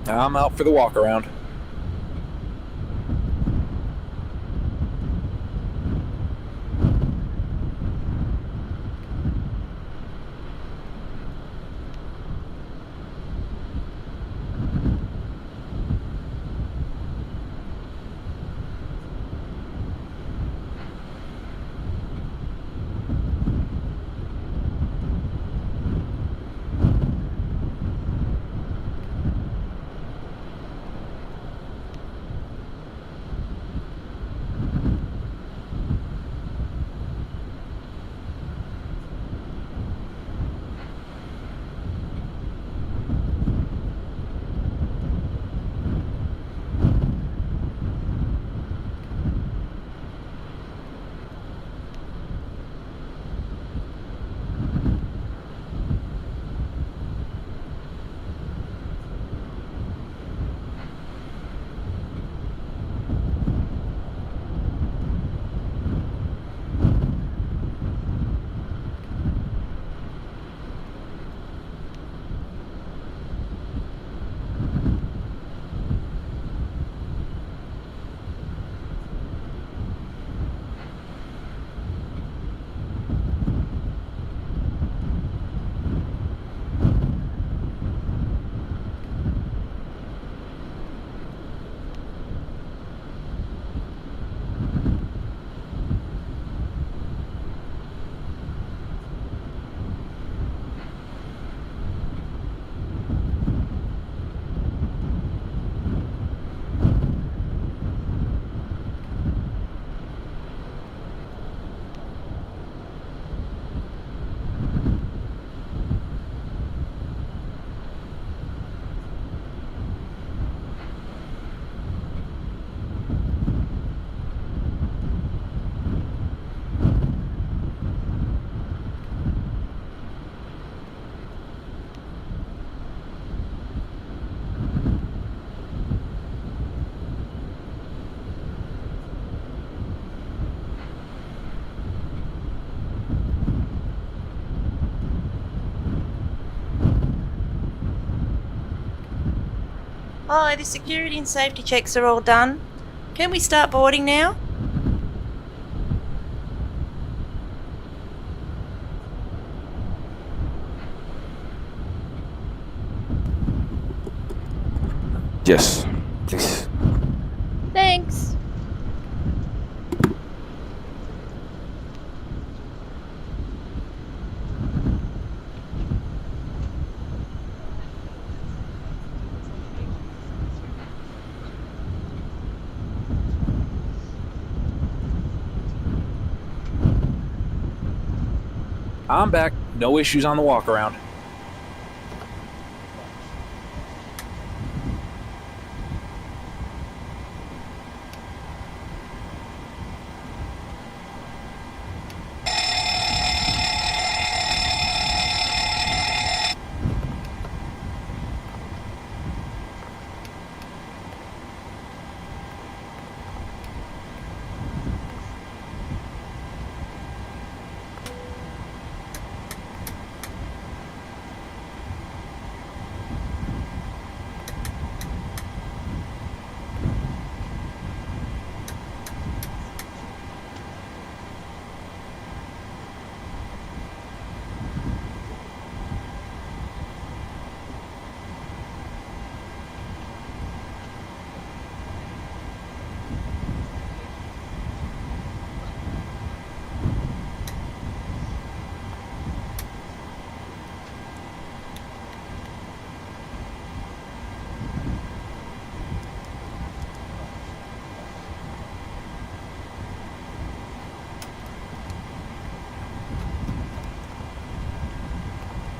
I'm out for the walk around. Hi, the security and safety checks are all done. Can we start boarding now? Yes, please. Thanks. I'm back. No issues on the walk around.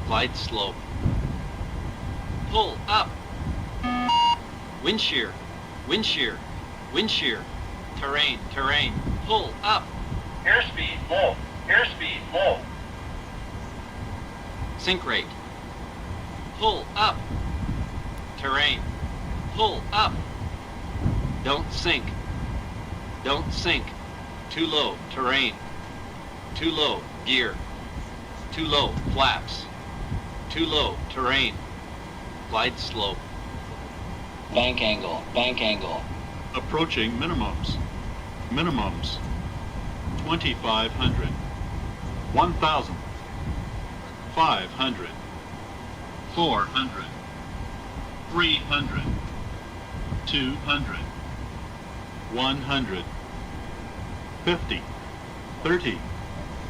Glide slope. Pull up. Wind shear. Wind shear. Wind shear. Terrain. Terrain. Pull up. Airspeed low. Airspeed low. Sink rate. Pull up. Terrain. Pull up. Don't sink. Don't sink. Too low. Terrain. Too low. Gear. Too low. Flaps. Too low. Terrain. Glide slope. Bank angle, bank angle. Approaching minimums. Minimums. 2,500. 1,000. 500. 400. 300. 200. 100. 50. 30.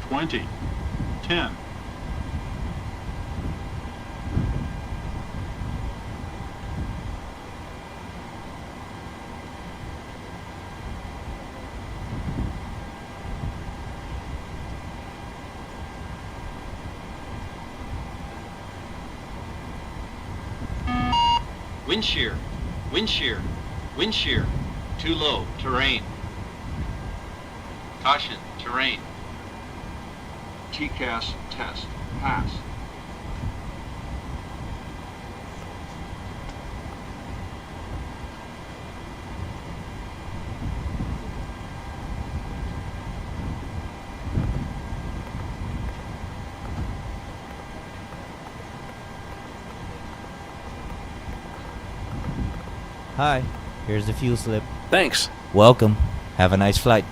20. 10. Wind shear, wind shear, wind shear. Too low, terrain. Caution, terrain. TCAS test. Pass. Hi, here's the fuel slip. Thanks. Welcome. Have a nice flight.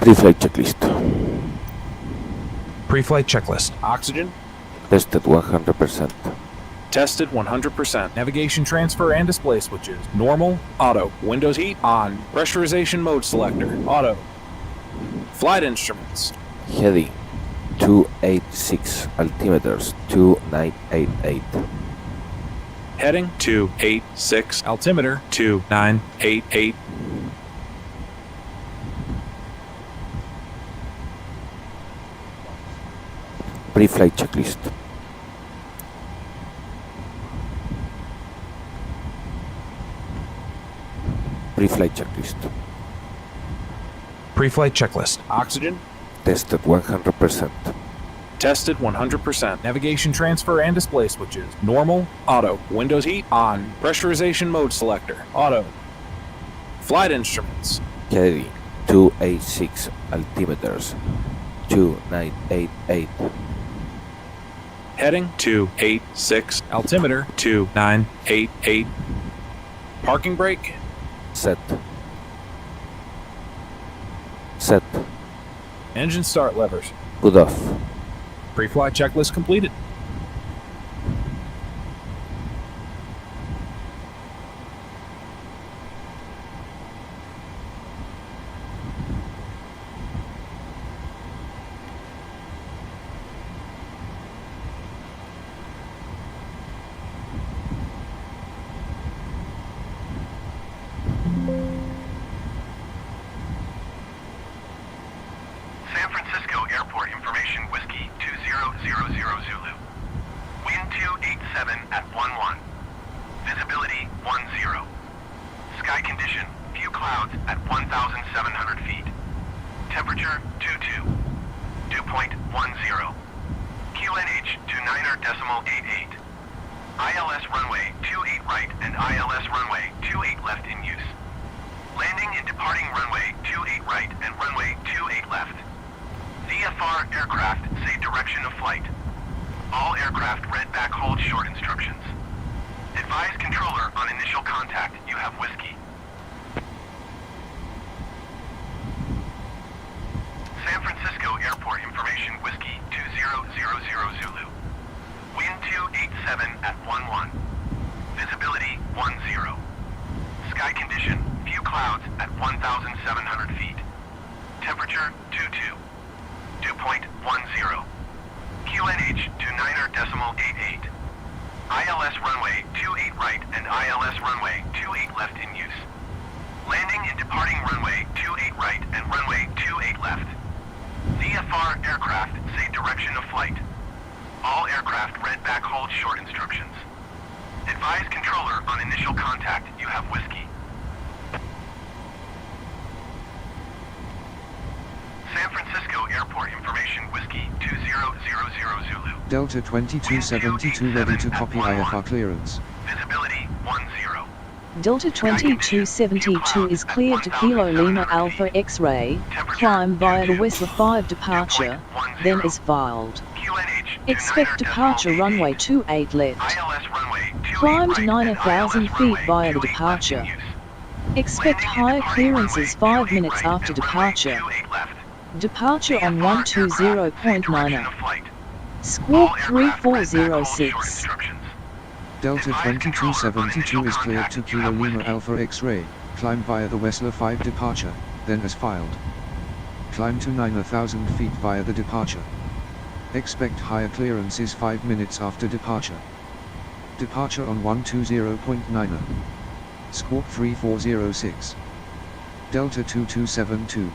Pre-flight checklist. Pre-flight checklist. Oxygen. Tested 100%. Tested 100%. Navigation transfer and display switches. Normal. Auto. Windows heat. On. Pressurization mode selector. Auto. Flight instruments. Heading 286, altimeters 2988. Heading 286. Altimeter 2988. Pre-flight checklist. Pre-flight checklist. Pre-flight checklist. Oxygen. Tested 100%. Tested 100%. Navigation transfer and display switches. Normal, auto. Windows heat, on. Pressurization mode selector, auto. Flight instruments. KLAX 286 altimeters 2988. Heading 286. Altimeter 2988. Parking brake. Set. Set. Engine start levers. Good off. Pre-flight checklist completed. San Francisco Airport information Whiskey 2000 Zulu. Wind 287 at 11. Visibility 10. Sky condition, few clouds at 1,700 feet. Temperature 22. Dew point 10. QNH 29.88. ILS runway 28 right and ILS runway 28 left in use. Landing and departing runway 28 right and runway 28 left. VFR aircraft say direction of flight. All aircraft read back hold short instructions. Advise controller on initial contact you have whiskey. San Francisco Airport information Whiskey 2000 Zulu. Wind 287 at 11. Visibility 10. Sky condition, few clouds at 1,700 feet. Temperature 22. Dew point 10. QNH 29.88. ILS runway 28 right and ILS runway 28 left in use. Landing and departing runway 28 right and runway 28 left. VFR aircraft say direction of flight. All aircraft read back hold short instructions. Advise controller on initial contact you have whiskey. San Francisco Airport information Whiskey 2000 Zulu. Delta 2272 ready to copy IFR clearance. Visibility 10. Delta 2272 is cleared to Kilo Lima Alpha X-ray, climb via the Whistler 5 departure, then is filed. Expect departure runway 28 left. Climb to 9,000 feet via the departure. Expect higher clearances 5 minutes after departure. Departure on 120.9. Squawk 3406. Delta 2272 is cleared to Kilo Lima Alpha X-ray, climb via the Whistler 5 departure, then as filed. Climb to 9,000 feet via the departure. Expect higher clearances 5 minutes after departure. Departure on 120.9. Squawk 3406. Delta 2272.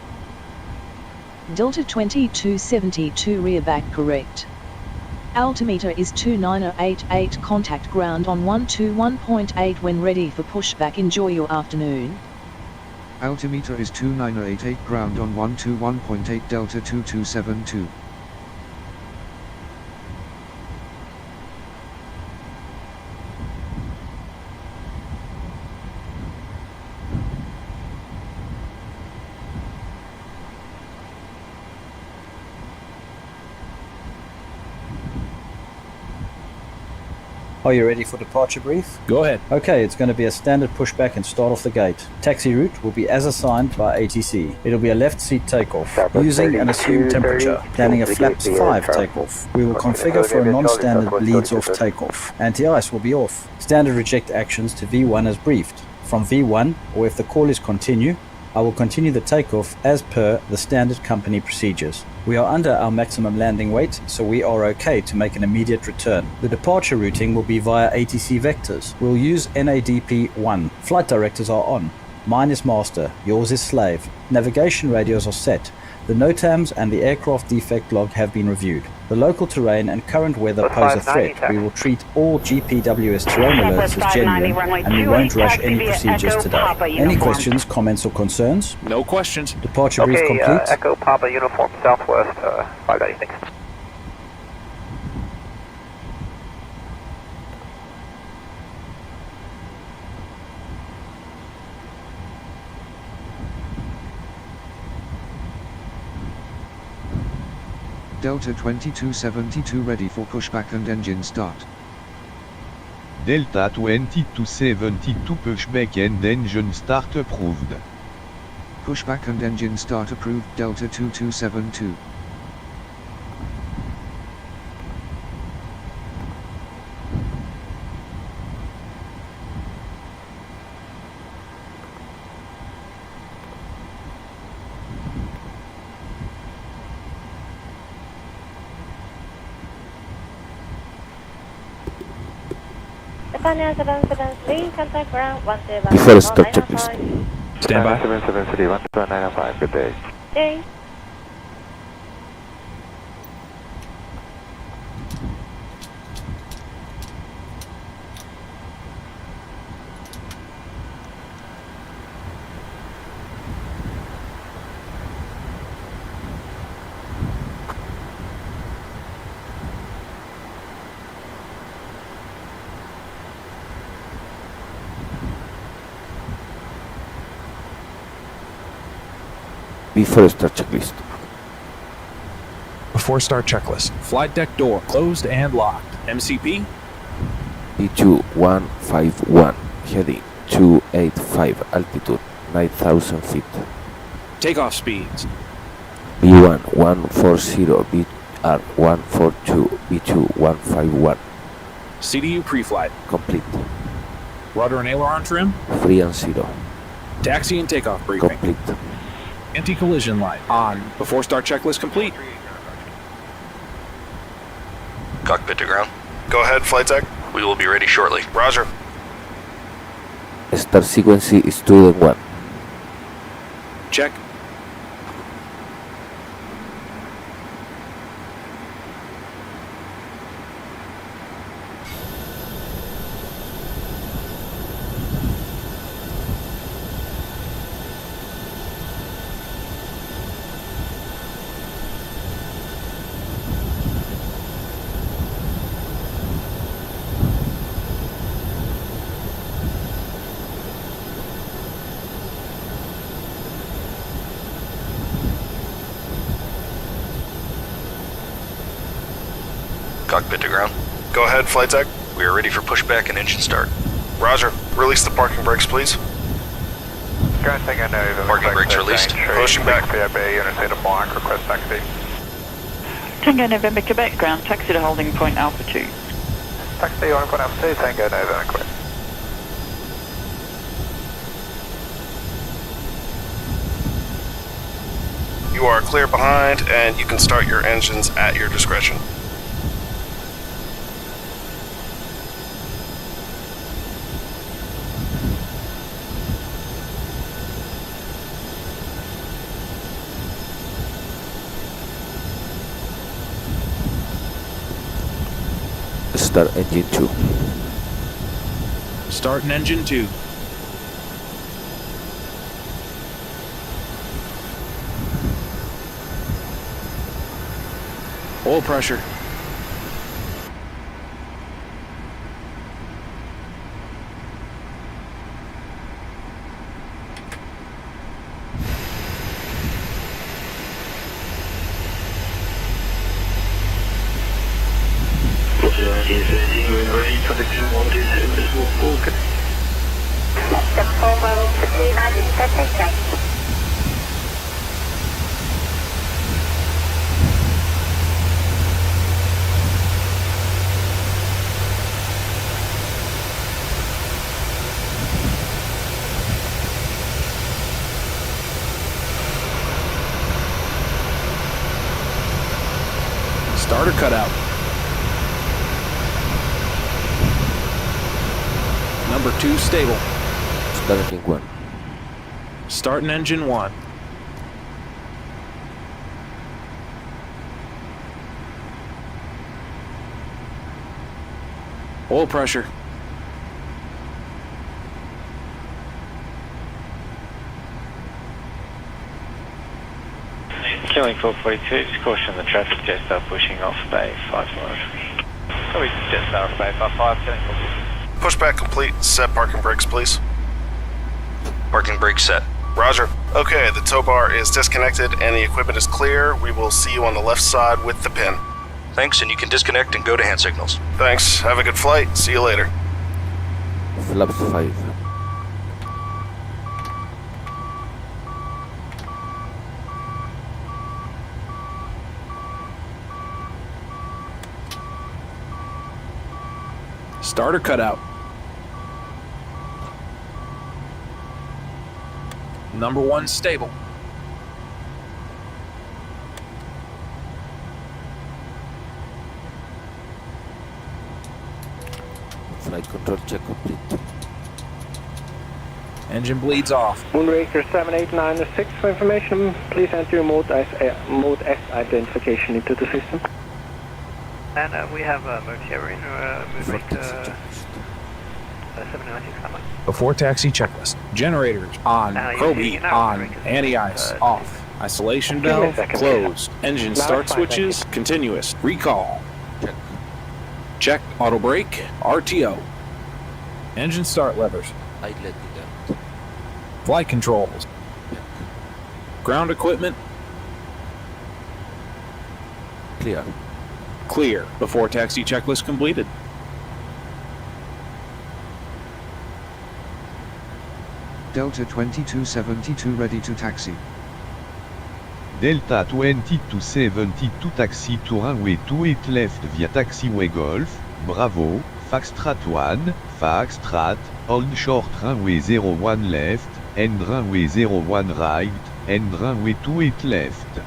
Delta 2272 rear back correct. Altimeter is 2988, contact ground on 121.8 when ready for pushback. Enjoy your afternoon. Altimeter is 2988, ground on 121.8 Delta 2272. Are you ready for departure brief? Go ahead. Okay, it's going to be a standard pushback and start off the gate. Taxi route will be as assigned by ATC. It'll be a left seat takeoff, using an assumed temperature, planning a flaps 5 takeoff. We will configure for a non-standard leads off takeoff. Anti-ice will be off. Standard reject actions to V1 as briefed. From V1, or if the call is continue, I will continue the takeoff as per the standard company procedures. We are under our maximum landing weight, so we are okay to make an immediate return. The departure routing will be via ATC vectors. We'll use NADP-1. Flight directives are on. Mine is master, yours is slave. Navigation radios are set. The NOTAMs and the aircraft defect log have been reviewed. The local terrain and current weather pose a threat. We will treat all GPWS terrain alerts as genuine, and we won't rush any procedures today. Any questions, comments, or concerns? No questions. Departure brief complete. Echo Papa Uniform Southwest 596. Delta2272 ready for pushback and engine start. Delta2272 pushback and engine start approved. Pushback and engine start approved Delta2272. Before start checklist. Stand by. 773 12905, good day. Day. Before start checklist. Before start checklist. Flight deck door closed and locked. MCP. B2151, heading 285, altitude 9,000 feet. Takeoff speeds. B1 140, BR 142, B2 151. CDU pre-flight. Complete. Rudder and aileron trim. Free and zero. Taxi and takeoff briefing. Complete. Anti-collision light on. Before start checklist complete. Cockpit to ground. Go ahead, flight deck. We will be ready shortly. Roger. Start sequence is 2 and 1. Check. Cockpit to ground. Go ahead, flight deck. We are ready for pushback and engine start. Roger. Release the parking brakes, please. Parking brakes released. Pushing back. Tango November Quebec ground, taxi to holding point Alpha 2. Taxi on point Alpha 2, Tango November Quebec. You are clear behind, and you can start your engines at your discretion. Start engine 2. Start an engine 2. Oil pressure. Starter cutout. Number 2 stable. Start engine 1. Start an engine 1. Oil pressure. Killing 442, just caution the traffic, Jetstar pushing off Bay 55. Probably Jetstar off Bay 55, killing 442. Pushback complete. Set parking brakes, please. Parking brakes set. Roger. Okay, the tow bar is disconnected and the equipment is clear. We will see you on the left side with the pin. Thanks, and you can disconnect and go to hand signals. Thanks. Have a good flight. See you later. Flaps 5. Starter cutout. Number 1 stable. Flight control check complete. Engine bleeds off. Moonraker 7896 for information. Please enter your mode S identification into the system. And we have a mode carrier in Moonraker 796. Before taxi checklist. Generators on. Probe heat on. Anti-ice off. Isolation valve closed. Engine start switches continuous. Recall. Check. Check auto brake. RTO. Engine start levers. I let it out. Flight controls. Ground equipment. Clear. Clear. Before taxi checklist completed. Delta 2272 ready to taxi. Delta 2272 taxi to runway 28 left via taxiway Golf, Bravo, Foxtrot 1, Foxtrot, hold short runway 01 left, and runway 01 right, and runway 28 left.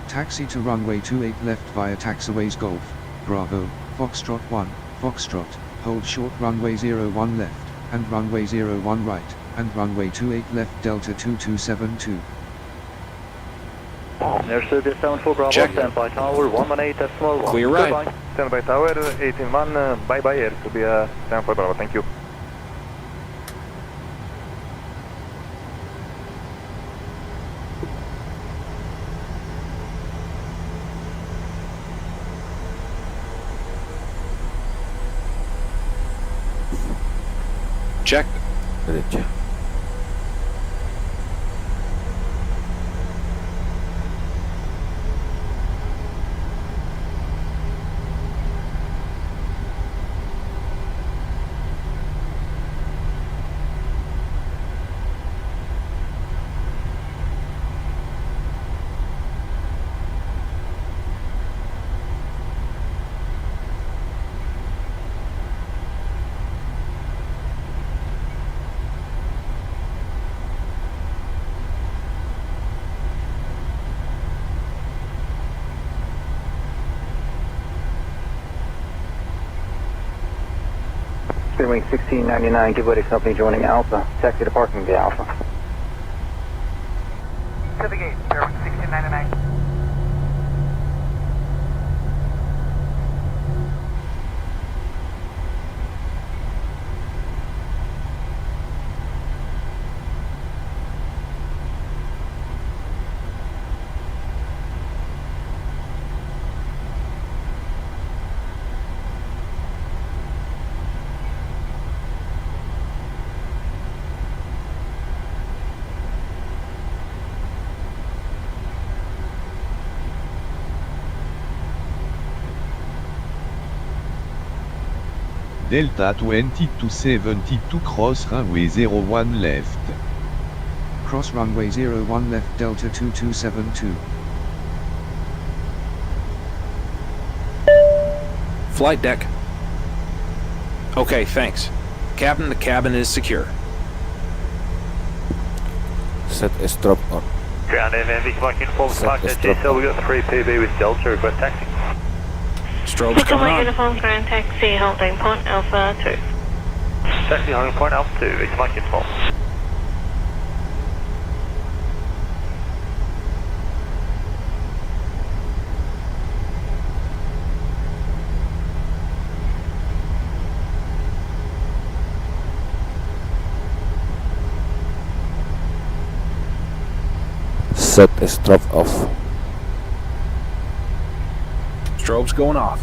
Taxi to runway 28 left via taxiways Golf, Bravo, Foxtrot 1, Foxtrot, hold short runway 01 left, and runway 01 right, and runway 28 left Delta 2272. There's a DL74 Bravo, standby tower 118.1. Clear right. Goodbye. Standby tower 18.1, bye bye, it could be a standby Bravo, thank you. Check. Derecha. Wing 1699, give way to company joining Alpha. Taxi to parking bay Alpha. To the gate, Wing 1699. Delta 2272 cross runway 01 left. Cross runway 01 left Delta 2272. Flight deck. Okay, thanks. Captain, the cabin is secure. Set strop on. Ground AVM, Viking Falls Park at JSL, we got 3 PB with Delta, request taxi. Strobes coming on. Uniform Grand Taxi holding point Alpha 2. Taxi holding point Alpha 2, it's Viking Falls. Set strop off. Strobes going off.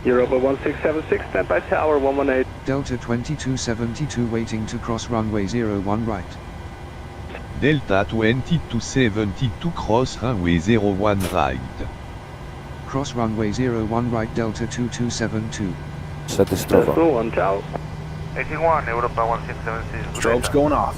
Europa 1676, stand by tower 118. Delta 2272 waiting to cross runway 01 right. Delta 2272 cross runway 01 right. Cross runway 01 right Delta 2272. Set the strobe on. 1 tower. 81, Europa 1676. Strobe's going off.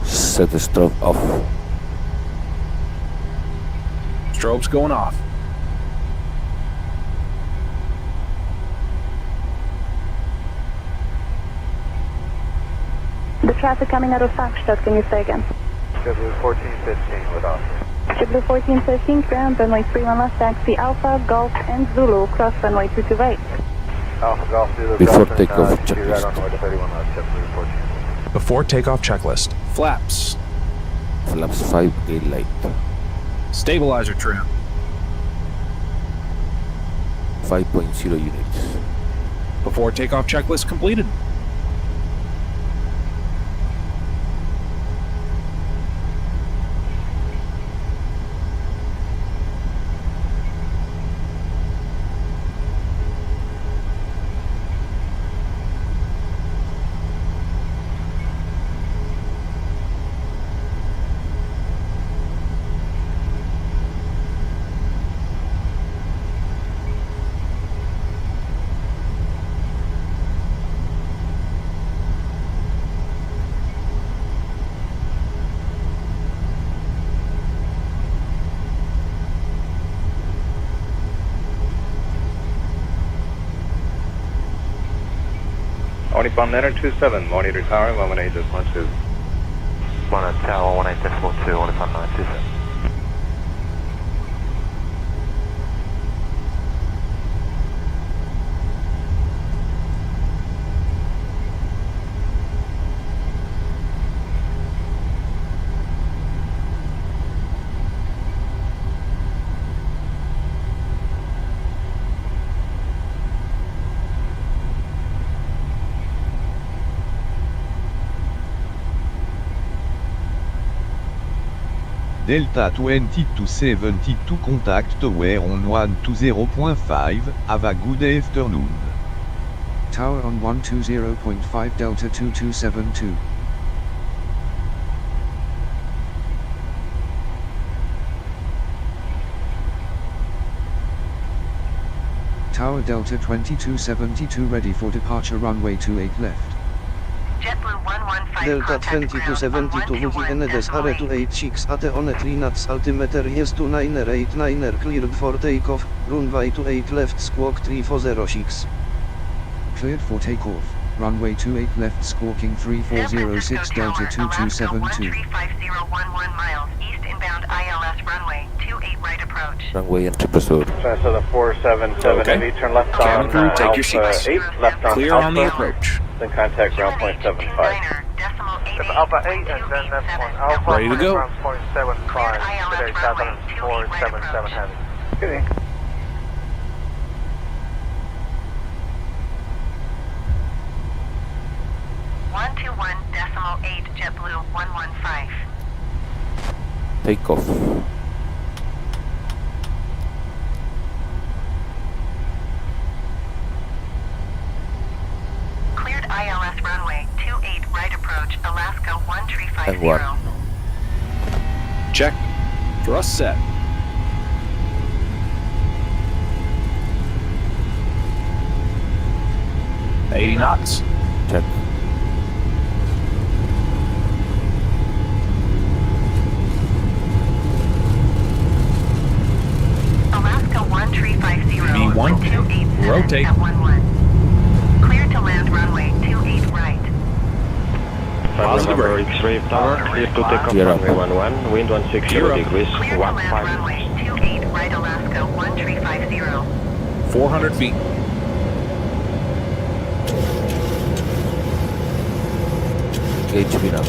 Set the strobe off. Strobe's going off. The traffic coming out of Foxtrot, can you say again? JetBlue 1415 with us. JetBlue 1415, ground, runway 31 left, taxi Alpha, Golf, and Zulu, cross runway 228. Alpha Golf Zulu. Before Golf, takeoff, and, checklist. right on runway 31 left, JetBlue 14. Before takeoff checklist. Flaps. Flaps 5 gate light. Stabilizer trim. 5.0 units. Before takeoff checklist completed. Onipon Leonard 27, monitor tower, 118.2. Monitor tower 18.2, Onipon 927. Delta 2272 contact tower on 120.5, have a good afternoon. Tower on 120.5 Delta 2272. Tower Delta 2272 ready for departure runway 28 left. JetBlue 115 Delta 2272 VNDS RE286 AT on 3 knots altimeter jest 2989 cleared for takeoff, runway 28 left squawk 3406. Cleared for takeoff, runway 28 left squawking 3406 Delta 2272. 35011 miles, east inbound ILS runway 28 right approach. Runway entry pursuit. Transfer the 477 Okay. turn left Cabin on crew, take your Alpha seats. 8, left on Clear Alpha, on the approach. then contact ground point 75. Decimal Alpha 8 and then that's one Alpha. Ready to go. Ground point 75, today 477 heavy. Okay. Decimal 8 JetBlue 115. Takeoff. Cleared ILS runway 28 right approach, Alaska And 1350. one. Check. Thrust set. $80 knots. Check. Alaska 1350. B1. 287 Rotate. at 11. Clear to land runway 28 right. Positive November rate. X-ray Tower, clear to take off Gear up. runway 11, wind 160 Gear up. degrees, walk 5 runway 28 right Alaska 1350. 400 feet. Gauge bin up.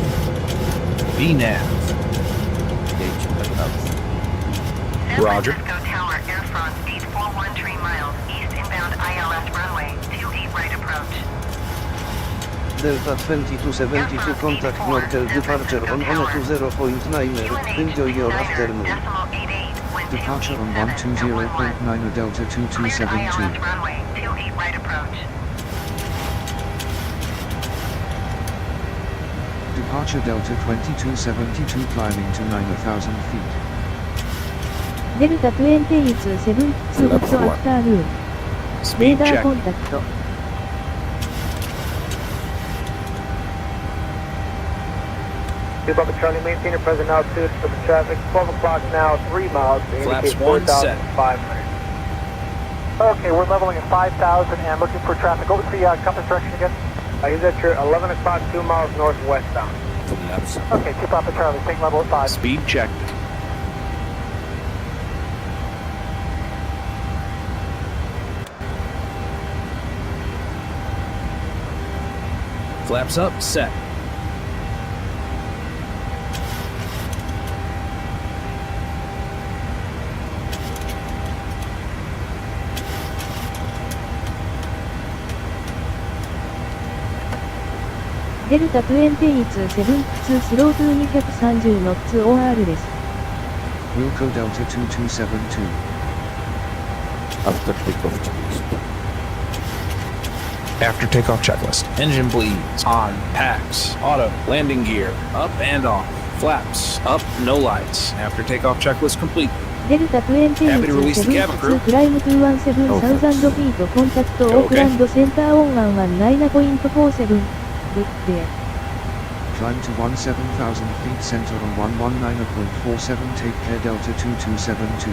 VNAV. Gauge bin up. Roger. San Francisco Tower, Air France 8413 miles, east inbound ILS runway 28 right approach. Delta 2272 contact Nortel departure on 120.9, enjoy your afternoon. Departure on 120.9 Delta 2272. Runway 28 right approach. Departure Delta 2272 climbing to 9,000 feet. Delta 2272 afternoon. Speed Radar check. contact. Keep up with Charlie, maintain your present altitude for the traffic. 12 o'clock now, 3 miles. Flaps 1 set. 4,500. Okay, we're leveling at 5,000 and looking for traffic. What was the compass direction again? He's at your 11 o'clock, 2 miles northwestbound. Flaps. Okay, keep up with Charlie, take level at 5. Speed check. Flaps up, set. Delta 2272 スロープ230ノッツ OR です。Wilco Delta 2272. After takeoff checklist. After takeoff checklist. Engine bleeds. On. Packs. Auto. Landing gear. Up and off. Flaps. Up. No lights. After takeoff checklist complete. Delta Happy to release the cabin crew. 2272 クライム217,000 フィートコンタクトオークランドセンターオン119.47 Good there. Climb to 17,000 feet center on 119.47. Take care Delta 2272.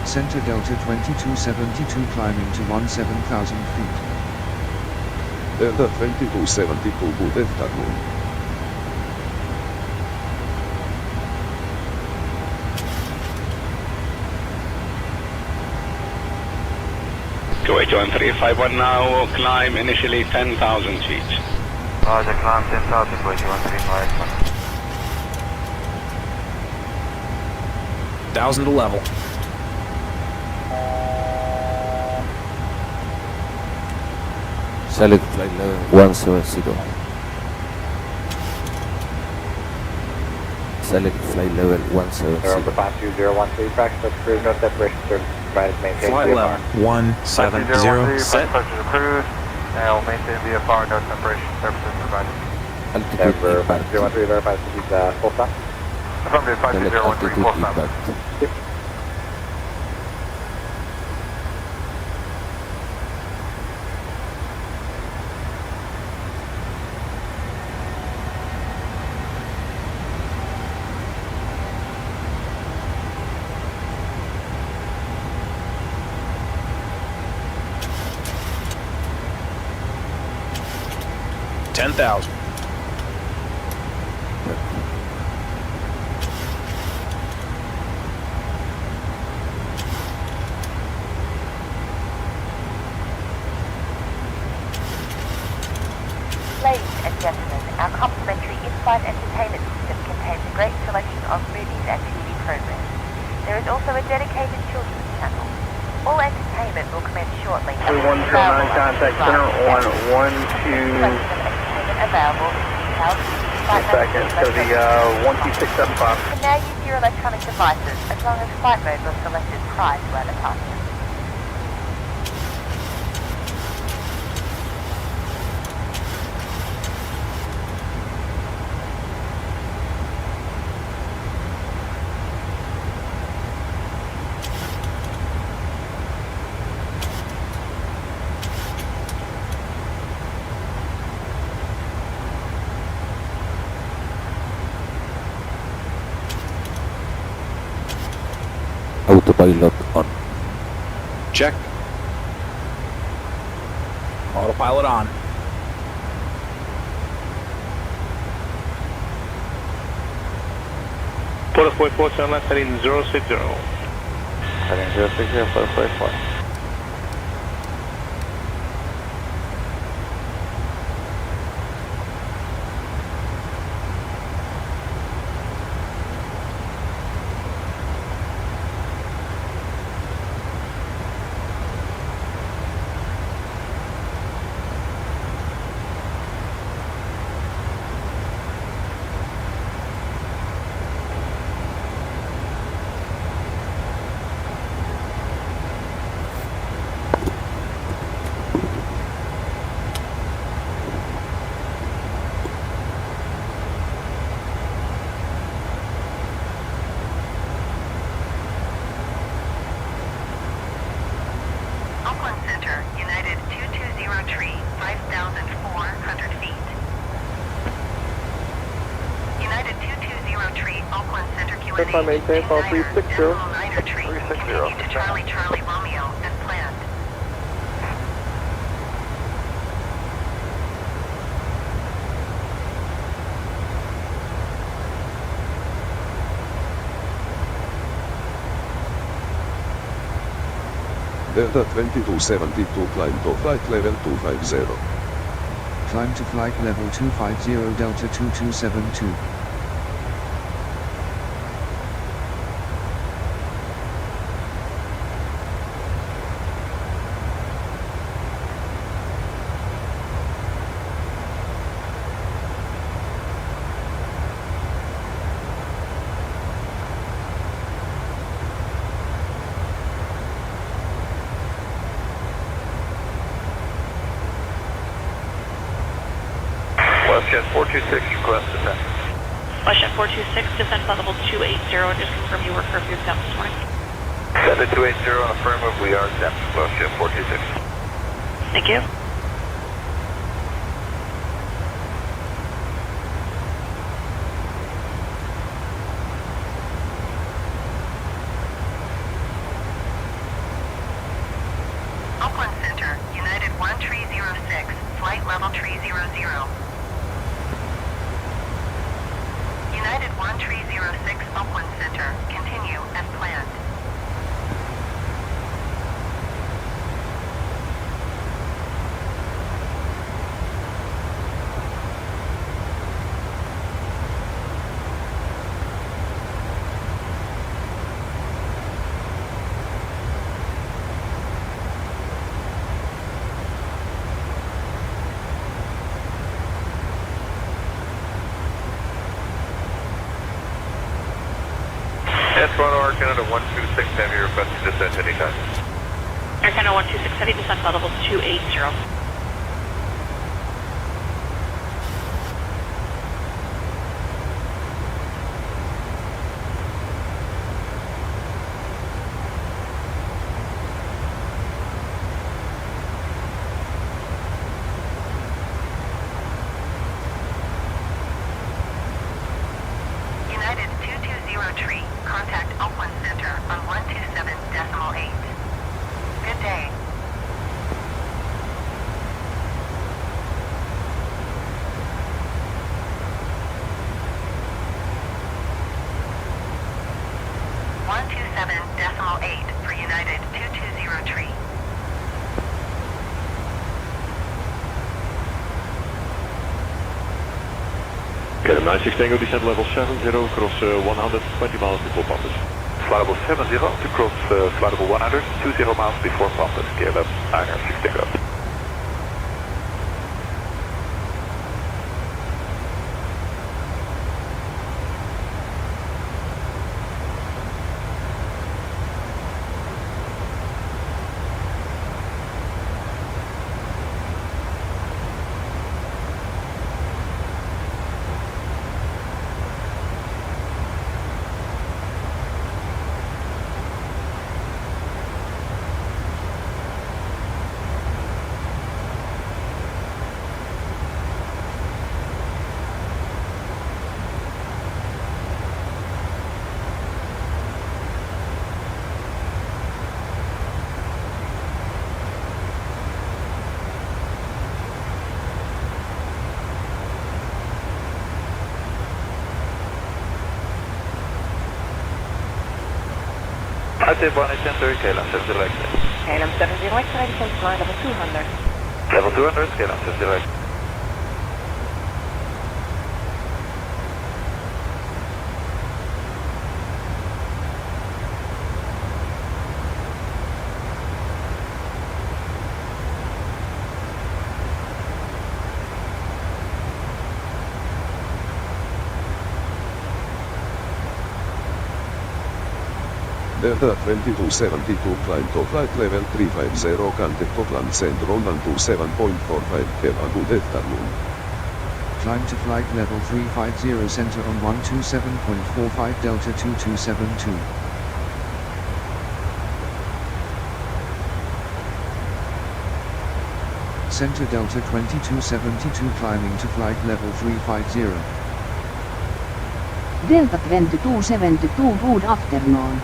Center Delta 2272 climbing to 17,000 feet. Delta 2272 good afternoon. Kuwait 1351 now, climb initially 10,000 feet. Roger, climb 10,000, Kuwait 1351. 1,000 to level. Select flight level 170. Select flight level 170. Aero Pass 2013, practice approved, no separation service provided, maintain Flight VFR. level 170. Set. Practice approved, and we'll maintain VFR, no separation services provided. Altitude Denver impact. 5013, verify to be full stop. Affirmative, Select 5013, altitude full stop. impact. $10,000. Ladies and gentlemen, our complimentary in-flight entertainment system contains a great selection of movies and TV programs. There is also a dedicated children's channel. All entertainment will commence shortly. 109 contact center on 12. Available details. Second, so the 12675. You can now use your electronic devices as long as flight mode was selected prior to our departure. Autopilot on. Check. Autopilot on. Port 447 left, heading 060. Heading 060, Port 44. Auckland Center, United 220 tree, 5,400 feet. United 220 tree, Auckland Center, QNH 29er tree, continue to Charlie Charlie Romeo as planned. DL2272 climb to flight level 250. Climb to flight level 250 Delta 2272. Westjet 426, request descent. Westjet 426, descent on level 280, just confirm you were curfew exempt this morning. Send it 280 on affirmative, we are exempt. Westjet 426. Thank you. Auckland Center, United 1306, flight level 300. United 1306, Auckland Center, continue as planned. S1R Canada 126 Heavy, request to descent anytime. Air Canada 126 Heavy, descent on level 280. United 220 tree, contact Auckland Center on 127.8. Good day. .8 for United 220 tree. KLM 96 Tango, descent level 70, cross 120 miles before Pampus. Flight level 70 to cross flight level 120 miles before Pampus, KLM 96 Tango. AIRLINES Center, KLAX 70 X-ray. KLAX 70 X-ray, descent flight level 200. Level 200, KLAX 70 X-ray. DL2272 climb to flight level 350 contact Auckland Central 127.45 have a good afternoon. Climb to flight level 350 center on 127.45 Delta 2272. Center Delta 2272 climbing to flight level 350. Delta 2272 good afternoon.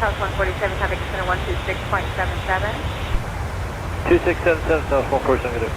South 147, traffic center 126.77. 2677, South 147.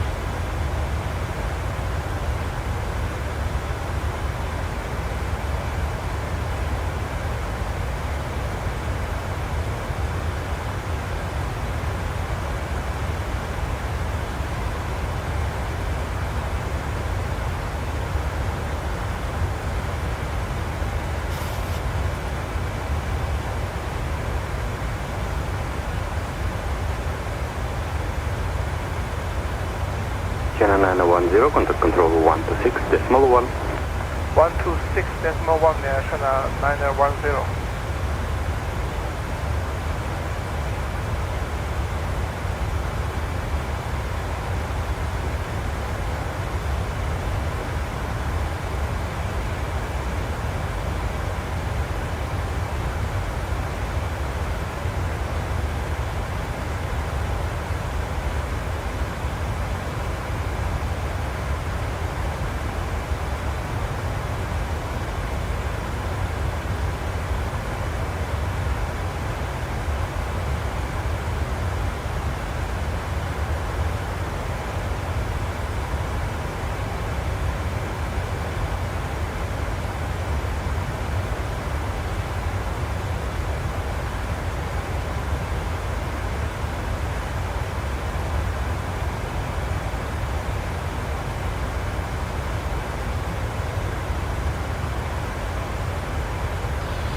Channel 910, contact control 126.1. 126.1, Channel 910.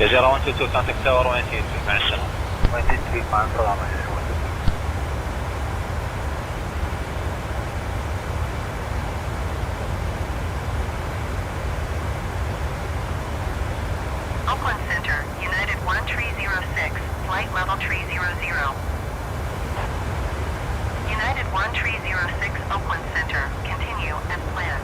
Gajera 122, contact tower 23, Profesional. 23, fine, program. Auckland Center, United 1306, flight level 300. United 1306, Auckland Center, continue as planned.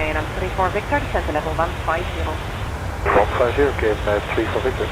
And I'm 34 Victor, descent to level 150. 150, okay, 3 for Victor.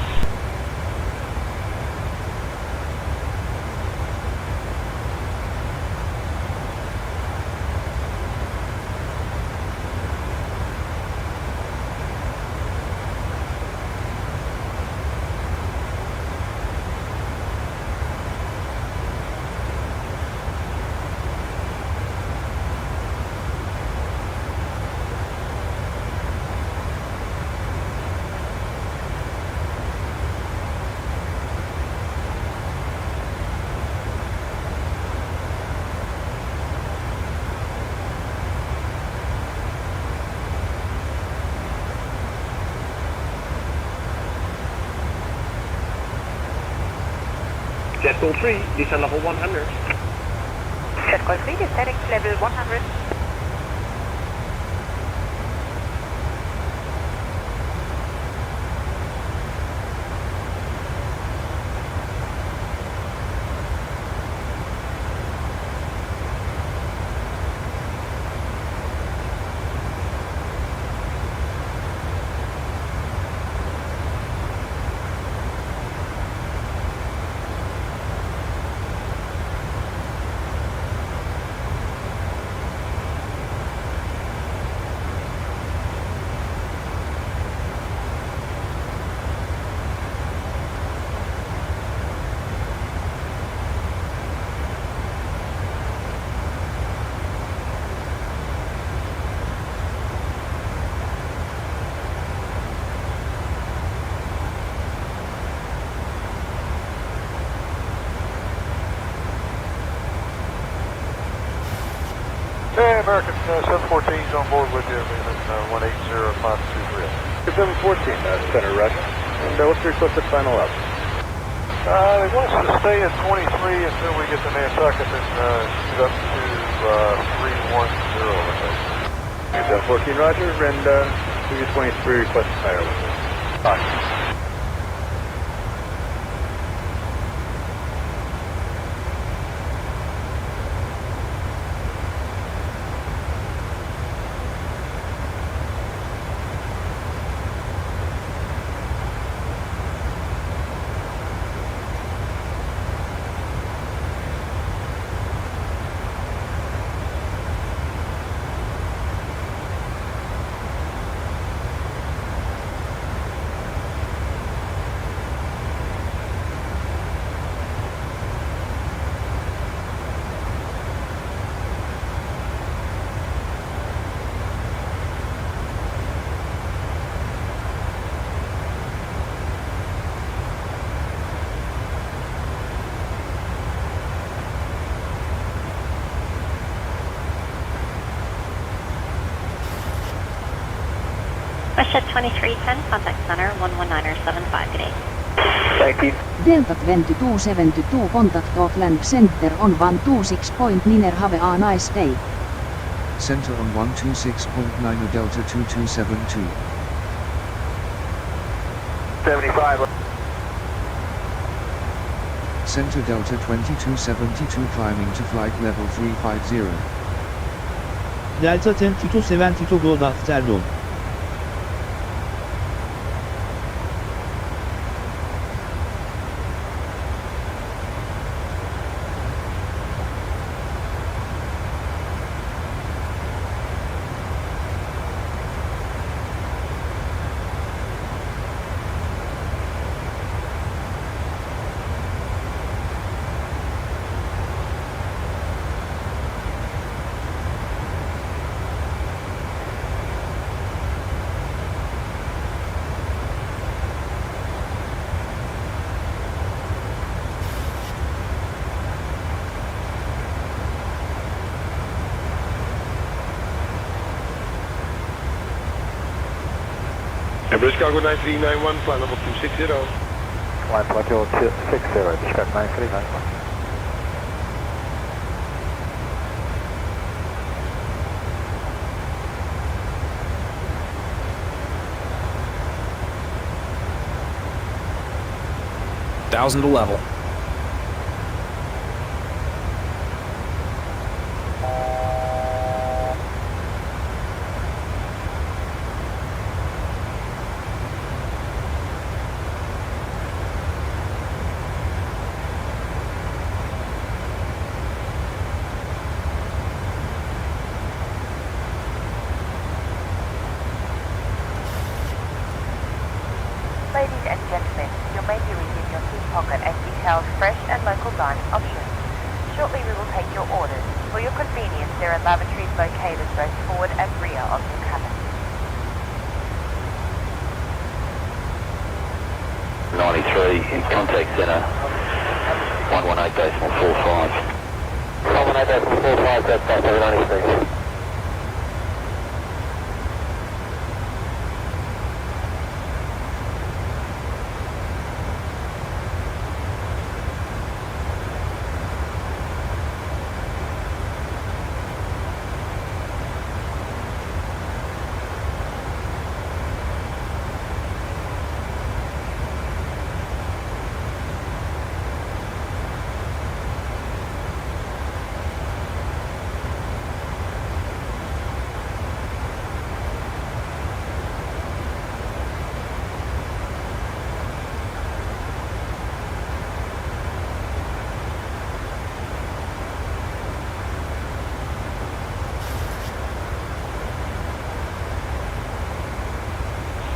Jet Goal 3, descend level 100. Jet Goal 3, descending to level 100. Hey, American 714 is on board with you, leaving 180523. 714, center rush. And what's your requested final up? They want us to stay at 23 until we get to Nantucket and shoot up to 310, I think. 714, roger, and do your 23 requested final up. Bye. Westjet 2310, contact center 119er75, good day. Thank you. Delta 2272, contact Auckland Center on 126.9, have a nice day. Center on 126.9 Delta 2272. 75. Center Delta 2272 climbing to flight level 350. Delta 2272 go after room. Embrace Cargo 9391, flight level 260. Flight level 260, Chicago 9391. Thousand to level. Ladies and gentlemen, your menu is in your seat pocket and details fresh and local dining options. Shortly we will take your orders. For your convenience, there are lavatories located both forward and rear of your cabin. 93 in contact center 118.45. 118.45, that's Delta 93.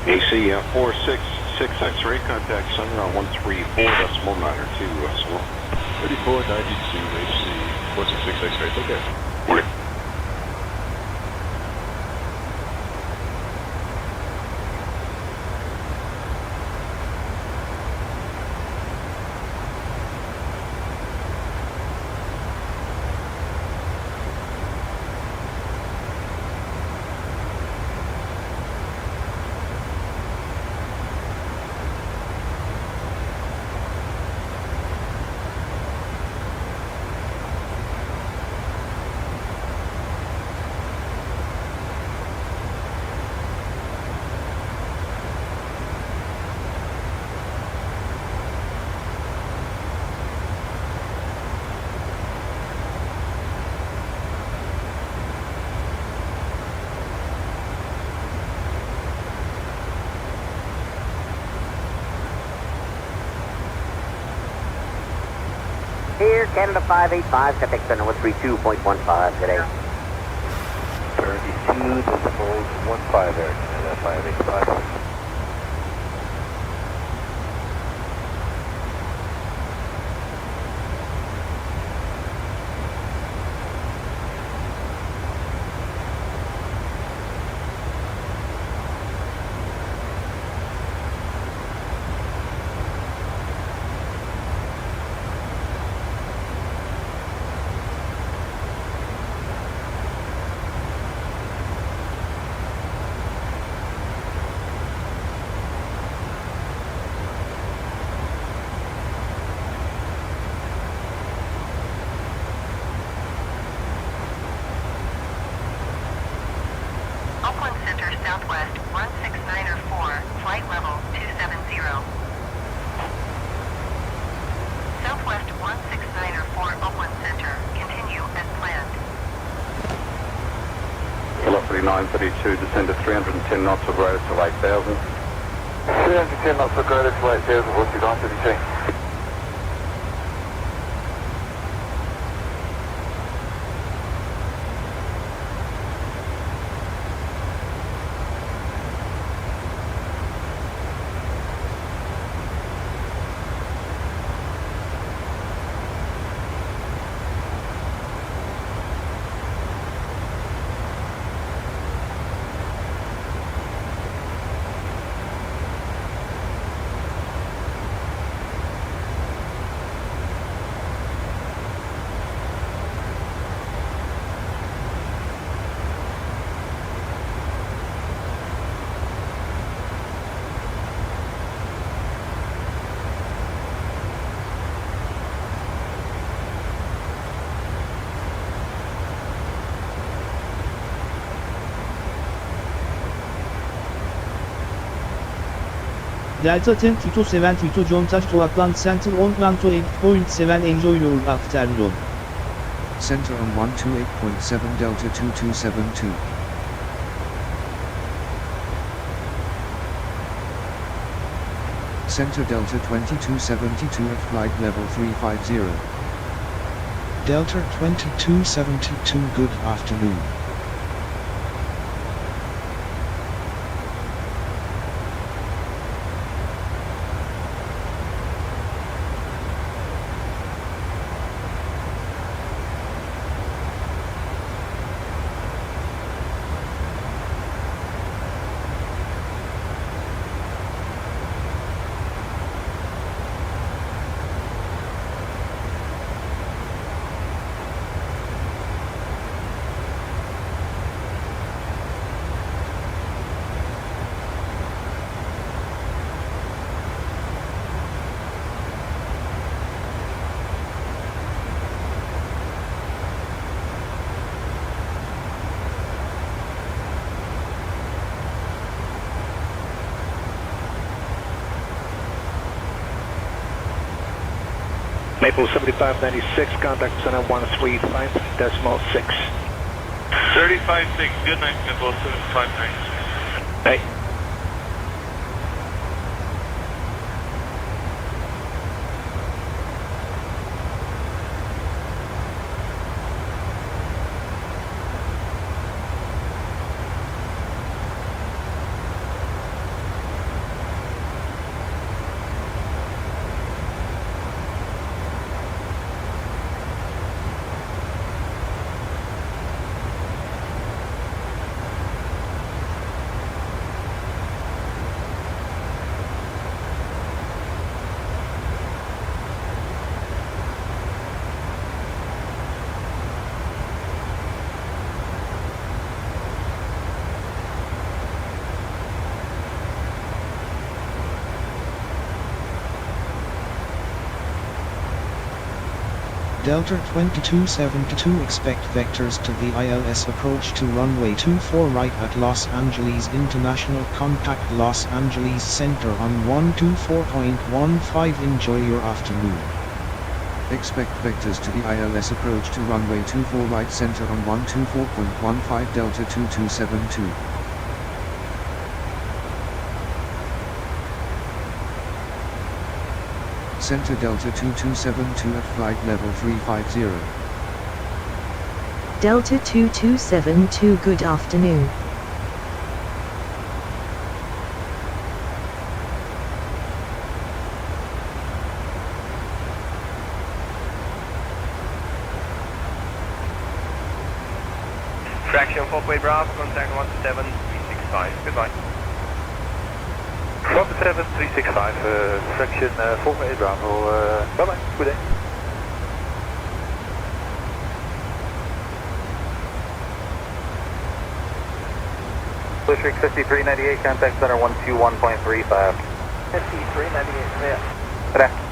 AC 466 X-ray, contact center on 134.92 Westwell. 3492 AC 466 X-ray, okay. Morning. Here, Canada 585, contact center 132.15 today. 32.15 there, Canada 585. Oakland Center Southwest 16904, flight level 270. Southwest 16904, Oakland Center, continue as planned. Velocity 932, descend to 310 knots of radius to 8,000. 310 knots of radius to 8,000, velocity 932. Delta 10-72 John Touch to Atlant Center on 128.7, enjoy your afternoon. Center on 128.7 Delta 2272. Center Delta 2272 at flight level 350. Delta 2272, good afternoon. Maple 7596, contact center 135.6. 35.6, good night, Maple 7596. Hey. Delta 2272 expect vectors to the ILS approach to runway 24 right at Los Angeles International, contact Los Angeles Center on 124.15. Enjoy your afternoon. Expect vectors to the ILS approach to runway 24 right center on 124.15 Delta 2272. Center Delta 2272 at flight level 350. Delta 2272, good afternoon. Fraction 4 Bravo, contact 17365, goodbye. 17365, fraction 4 Bravo, bye bye, good day. Bushwick 5398, contact center 121.35. 5398, clear. Good afternoon.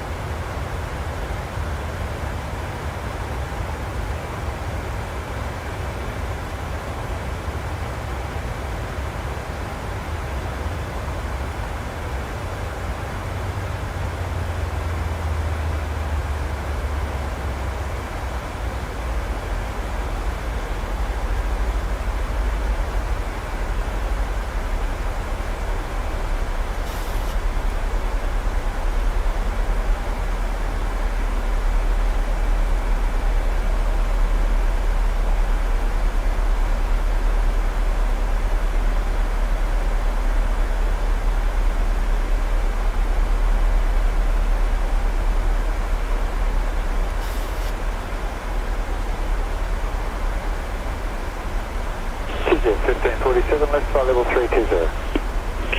Let's fly level 320.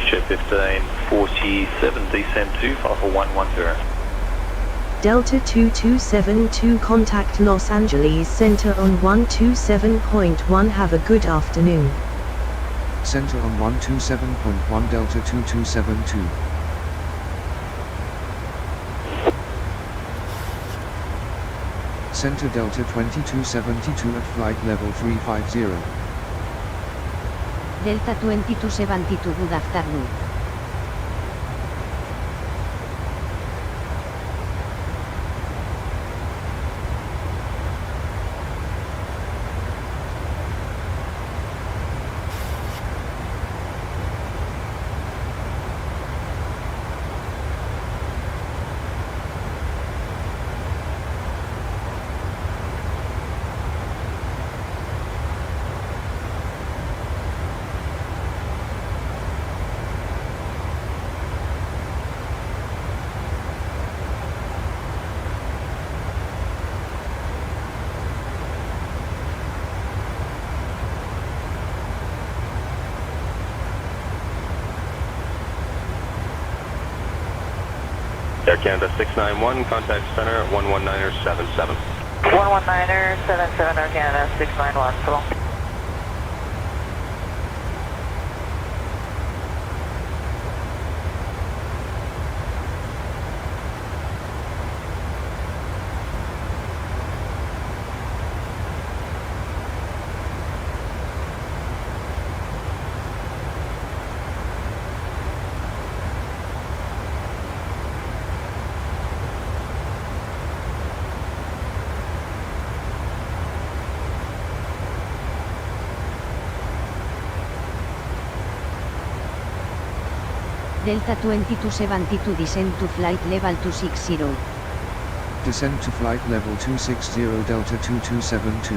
Jet 1547, descend 254 Delta 2272, contact Los Angeles Center on 127.1. Have a good afternoon. Center on 127.1 Delta 2272. Center Delta 2272 at flight level 350. Delta 2272, good afternoon. Air Canada 691, contact center 11977. 11977, Air Canada 691, so long. Delta 2272, descend to flight level 260. Descend to flight level 260 Delta 2272.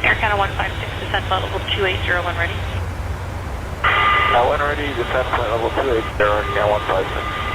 Air Canada 156, descend flight level 2801, ready? When ready, descend flight level 28, Air Canada 156.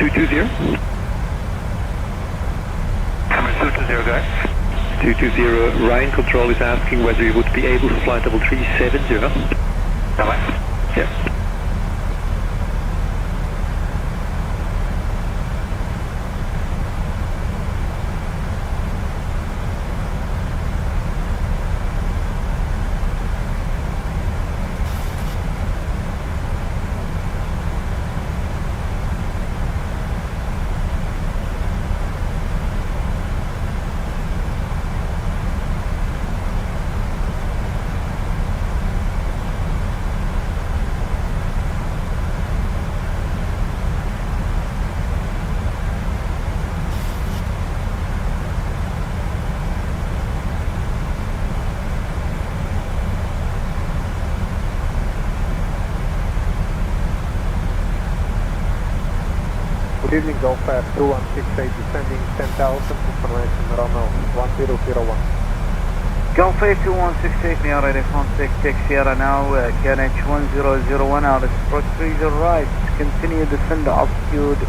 220. Hammer 220, guys. 220, Ryan Control is asking whether you would be able to fly 3370. Yeah. Good evening, Golf 2168 descending 10,000 information Romeo 1001. Golf 2168, Mauro'S contact take Sierra now, KNH 1001 out of approach 30 right, continue descend altitude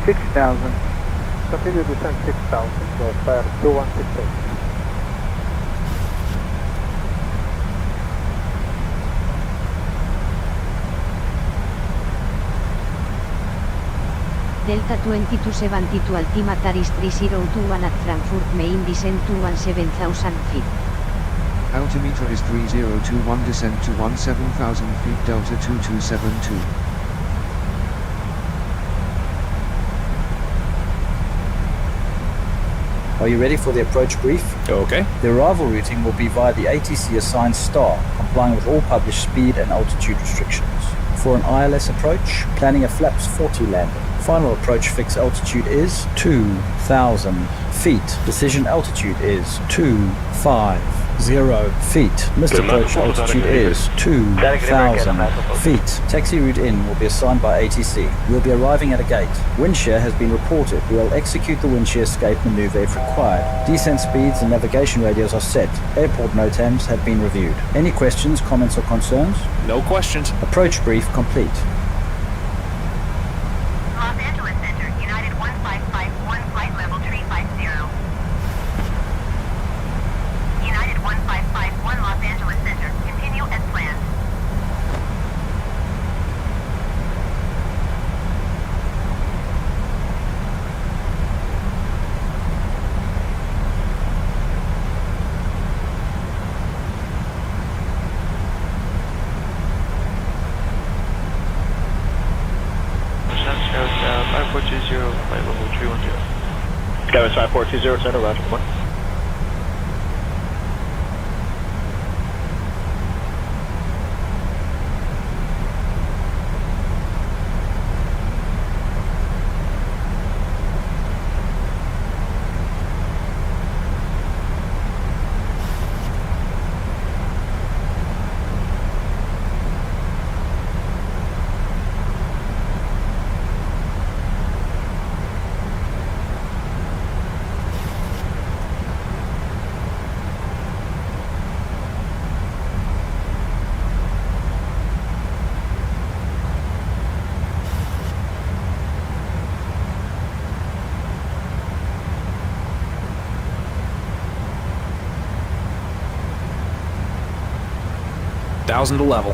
6,000. Continue descend 6,000, Golf 2168. Delta 2272 altimeter is 3021 at Frankfurt main descent to 17,000 feet. Altimeter is 3021 descent to 17,000 feet Delta 2272. Are you ready for the approach brief? Okay. The arrival routing will be via the ATC assigned star, complying with all published speed and altitude restrictions. For an ILS approach, planning a flaps 40 landing. Final approach fix altitude is 2,000 feet. Decision altitude is 250 feet. Missed approach altitude is 2,000 feet. Taxi route in will be assigned by ATC. We'll be arriving at a gate. Wind shear has been reported. We will execute the wind shear escape maneuver if required. Descent speeds and navigation radios are set. Airport NOTAMs have been reviewed. Any questions, comments or concerns? No questions. Approach brief complete. Los Angeles Center, United 1551, flight level 350. United 1551, Los Angeles Center, continue as planned. Flight level 310. Skyline 5420, center, roger, 1. Thousand to level.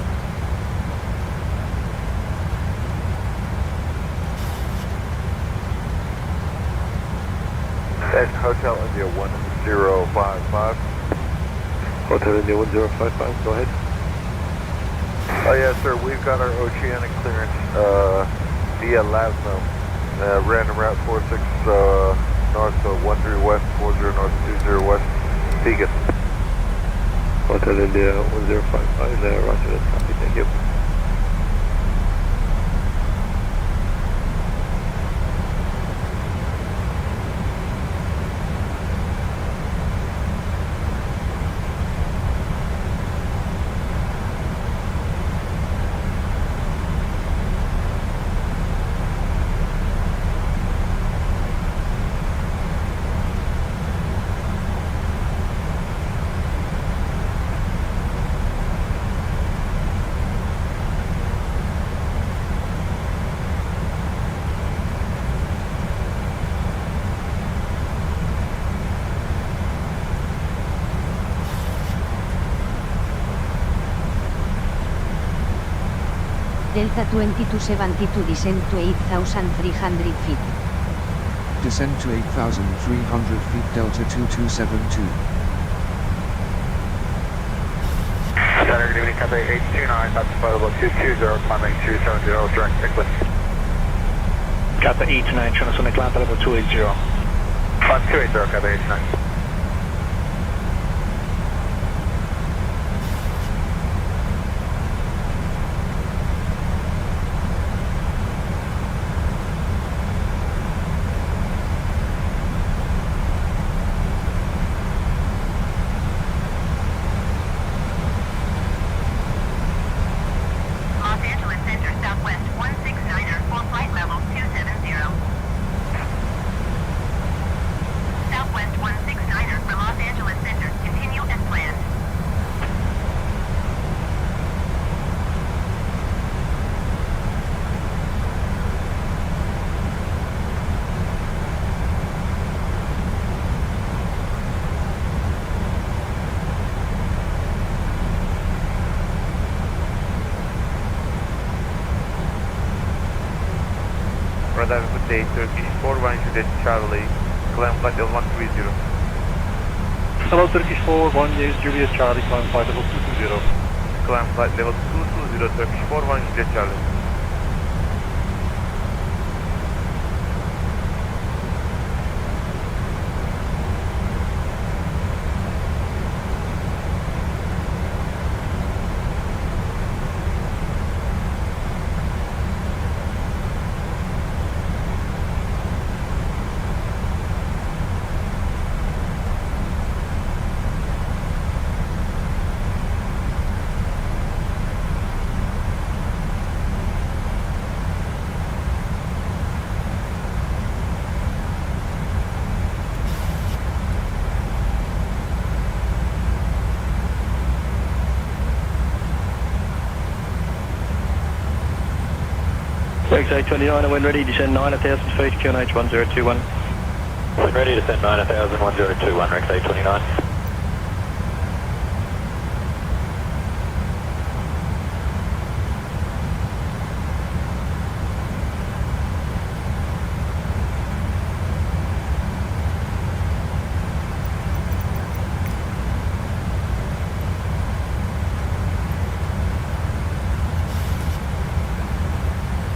At Hotel India 1055. Hotel India 1055, go ahead. Oh yes sir, we've got our oceanic clearance via Lasno. Random route 46 north 13 west, 40 north 20 west, Vegas. Hotel India 1055 there, roger, that's copy, thank you. Delta 2272 descend to 8,300 feet. Descend to 8,300 feet Delta 2272. Center, good evening, Cathay 829, that's available 220, climbing 270, direct Nicholas. Cathay 829, transonic land level 280. Climb 280, Cathay 829. Radar good day, Turkish 418 Charlie, climb flight level 130. Hello, Turkish 418 Juliet Charlie, climb flight level 220. Climb flight level 220, Turkish 418 Charlie. Fenix 29, when ready, descend 9,000 feet, QNH 1021. When ready, descend 9,000, 1021, Rex 829.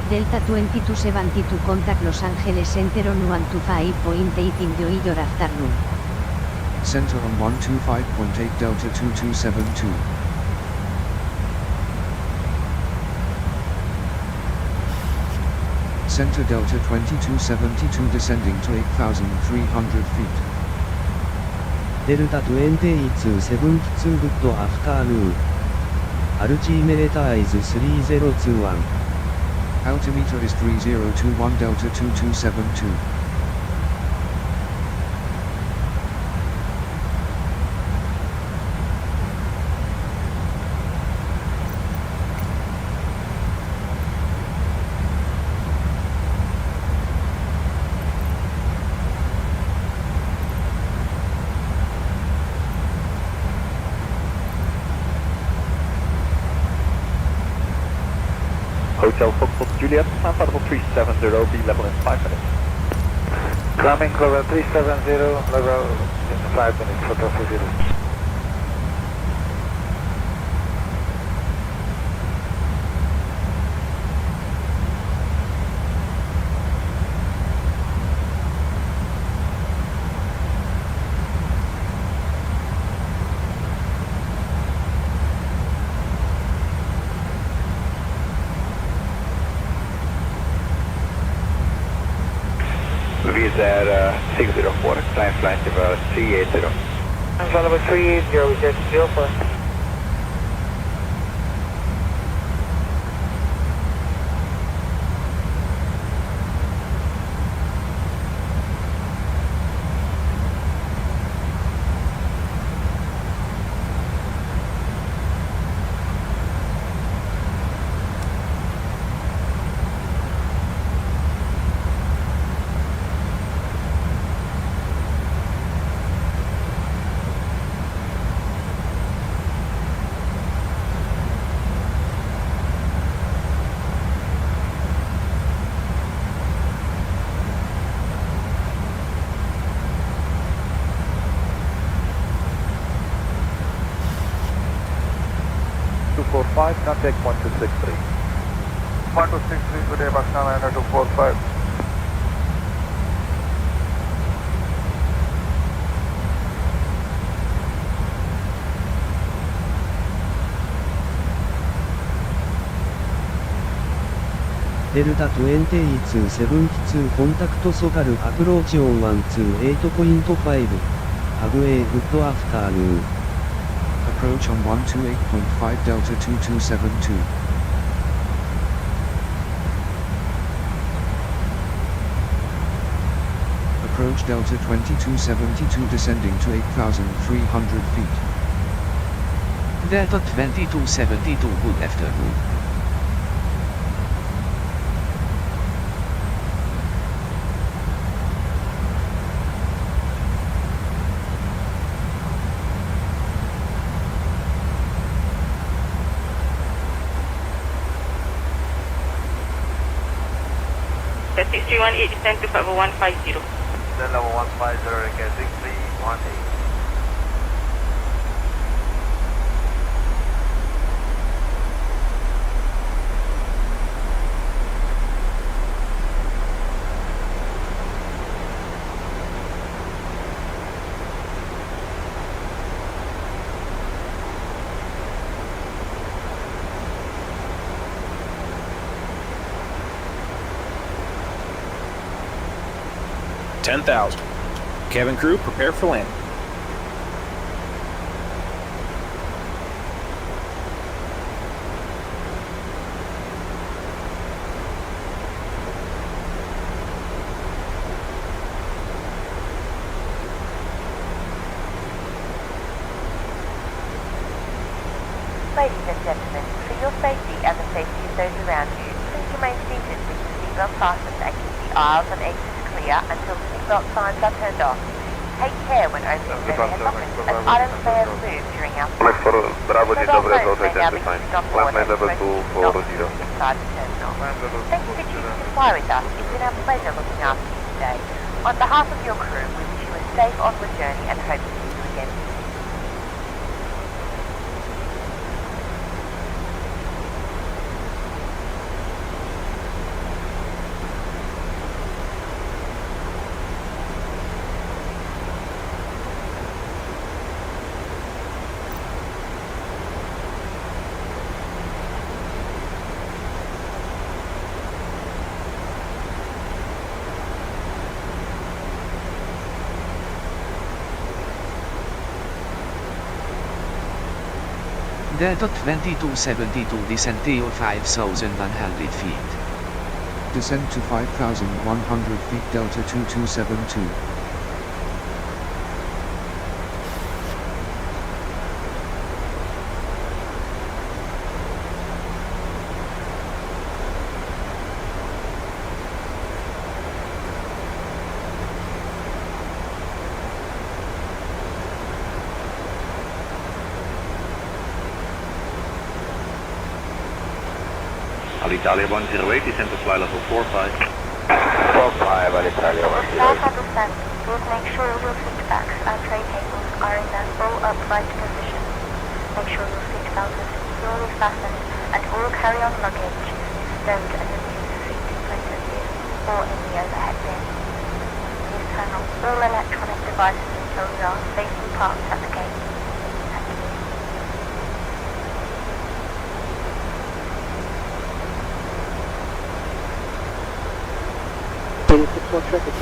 Delta 2272 contact Los Angeles Center on 125.8 in the either afternoon. Center on 125.8 Delta 2272. Center Delta 2272 descending to 8,300 feet. Delta 2272 good afternoon. Altimeter is 3021. Altimeter is 3021 Delta 2272. Hotel Foxtrot Juliet, climb flight level 370, be level in 5 minutes. Climbing level 370, level in 5 minutes, Hotel Foxtrot. Visa at 604, climb flight level 380. Climb flight level 380, we just 04. 245, contact 1263. 1263 with Airbus 245. DL2272 contact SOCAL approach on 128.5. Have a good afternoon. Approach on 128.5 Delta 2272. Approach Delta 2272 descending to 8,300 feet. Delta 2272 good afternoon. The 6318 descend to level 150. Then level 150 again, 6318. $10,000. Cabin crew, prepare for landing. Ladies and gentlemen, for your safety and the safety of those around you, please remain seated with your seatbelt fastened and keep the aisles and exits clear until the seatbelt signs are turned off. Take care when opening overhead lockers as items may have moved during our flight. Bravo, Mobile phones may now be switched off board and level pressed 2 not for inside the terminal. Thank you for choosing to fly with us. It's been our pleasure looking after you today. On behalf of your crew, we wish you a safe onward journey and hope to see you again. Delta 2272 descend to 5,100 feet. Descend to 5,100 feet Delta 2272. Alitalia 108, descend to fly level 45. 45, Alitalia 108. Staff understand. Please make sure your seat backs and tray tables are in their full upright position. Make sure your seat belt is securely fastened and all carry-on luggage is stowed underneath the seat in front of you or in the overhead bin. Please turn off all electronic devices until you are safely parked at the gate. Thank you. Traffic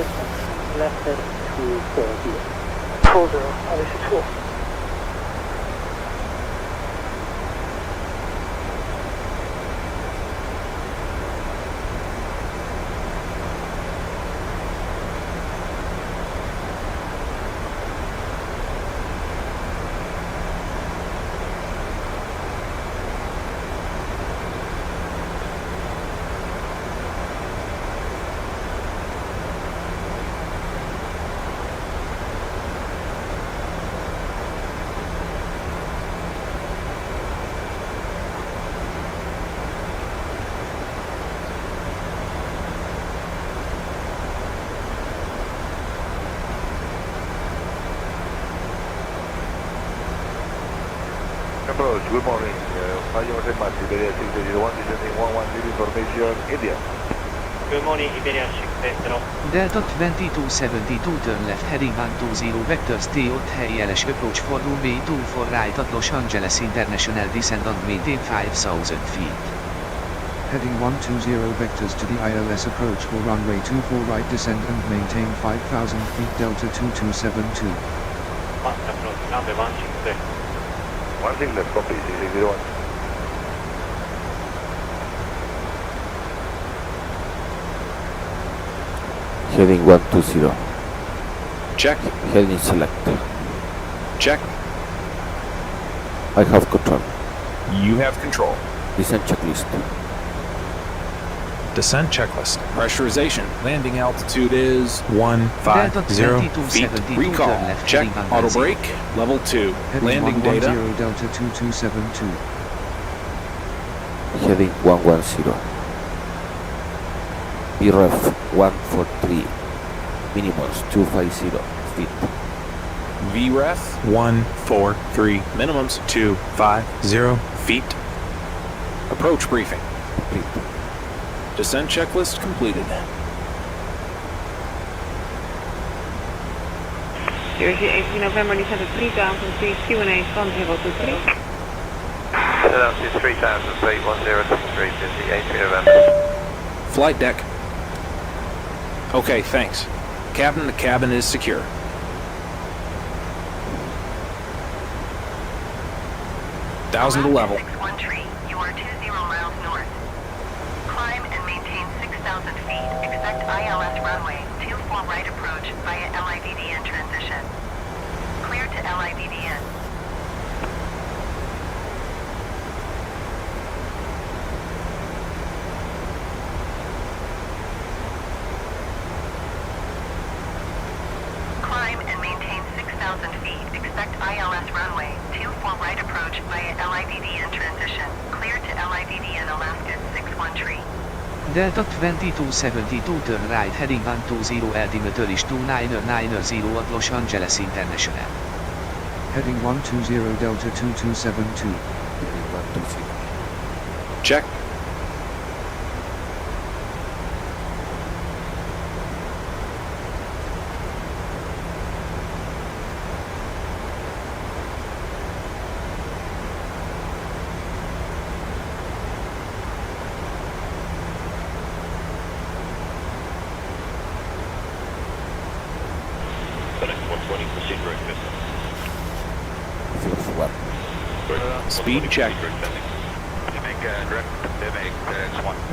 left head to 40, Alice 4. Approach, good morning. Major Mati, Iberia 601, descending 110 information, India. Good morning, Iberia 680. Delta 2272 turn left heading 120 vector stay at AIRLINES approach for runway 24 right at Los Angeles International descend and maintain 5,000 feet. Heading 120 vectors to the ILS approach for runway 24 right descend and maintain 5,000 feet Delta 2272. Approach number 160. 16 left, copy, 601. Heading 120. Check. Heading select. Check. I have control. You have control. Descent checklist. Descent checklist. Pressurization. Landing altitude is 150 feet. Recall. Check. Auto brake. Level 2. Heading Landing 110 data. Delta 2272. Heading 110. VREF 143. Minimums 250 feet. VREF 143. Minimums 250 feet. Approach briefing. Complete. Descent checklist completed. Jersey 18 November, descend at 3000 feet, Q&A from 023. Altitude 3000 feet, 1023, Jersey 18 November. Flight deck. Okay, thanks. Captain, the cabin is secure. Thousand to level. 613, you are 20 miles north. Climb and maintain 6,000 feet. Expect ILS runway 24 right approach via LIVDN transition. Clear to LIVDN. Climb and maintain 6,000 feet. Expect ILS runway 24 right approach via LIVDN transition. Clear to LIVDN Alaska 613. Delta 2272 turn right heading 120 altimeter is 2990 at Los Angeles International. Heading 120 Delta 2272. Heading 120. Check. Speed check.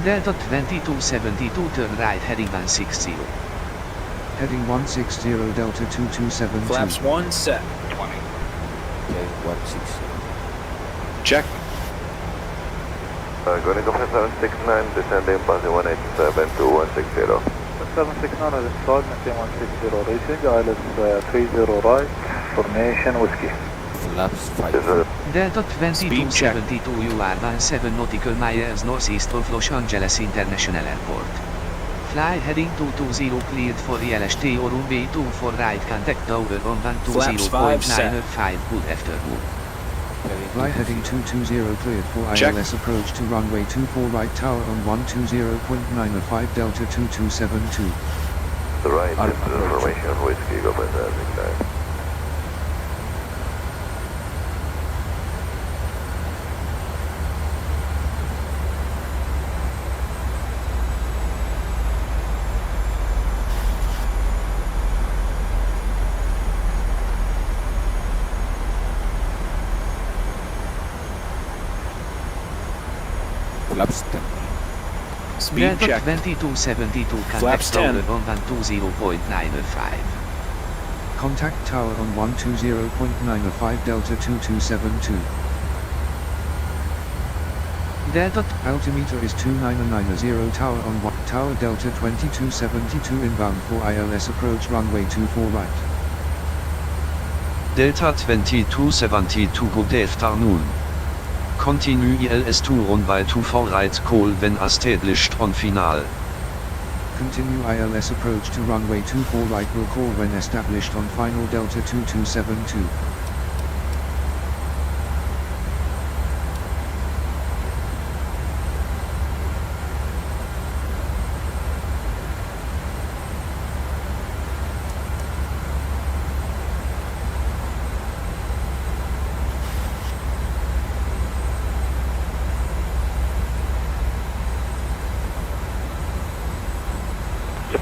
Delta 2272 turn right heading 160. Heading 160 Delta 2272. Flaps 1 set. Okay, 160. Check. Going to go for 769, descending passing 187 to 160. 769 is installed, maintain 160 racing, ILS 30 right, formation whiskey. Flaps 5. Delta 2272 you are 17 nautical miles northeast of Los Angeles International Airport. Fly heading 220 cleared for ELST or runway 24 right, contact tower on 120.95. Good afternoon. Fly heading 220 cleared for Check. ILS approach to runway 24 right tower on 120.95 Delta 2272. The right, this is information whiskey, go for 769. Flaps 10. Speed Delta check. 2272 Flaps contact 10. tower on 120.95. Contact tower on 120.95 Delta 2272. Delta Altimeter is 2990 tower on tower Delta 2272 inbound for ILS approach runway 24 right. Delta 2272 good afternoon. Continue ILS2 runway 24 right call when established on final. Continue ILS approach to runway 24 right will call when established on final Delta 2272.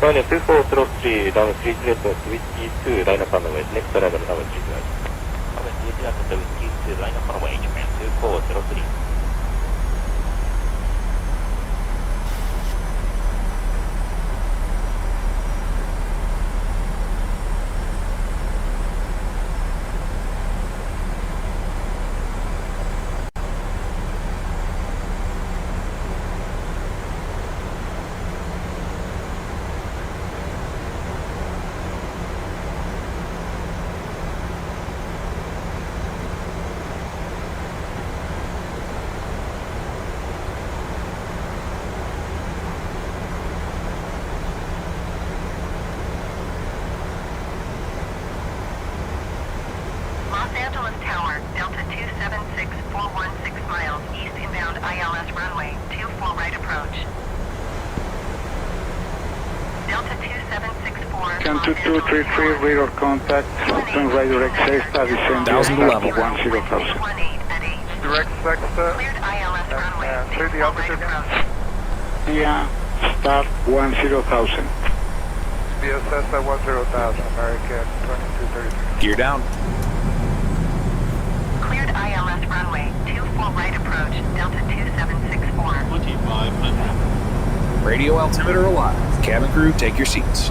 Final 2403, down 322, line up on the way, next arrival, number 3 right. Over 322, line up on the way, Japan 2403. Los Angeles Tower, Delta 276, 416 miles, east inbound ILS runway, 24 right approach. Delta 2764. Can 2233, radar contact, open radar access, descend 1000 to level. 10,000. Direct sexta. Cleared ILS runway, Clear the 24 right altitude. approach. Yeah, start 10,000. BSS at 10,000, American 2233. Gear down. Cleared ILS runway, 24 right approach, Delta 2764. 2500. Radio altimeter alive. Cabin crew, take your seats.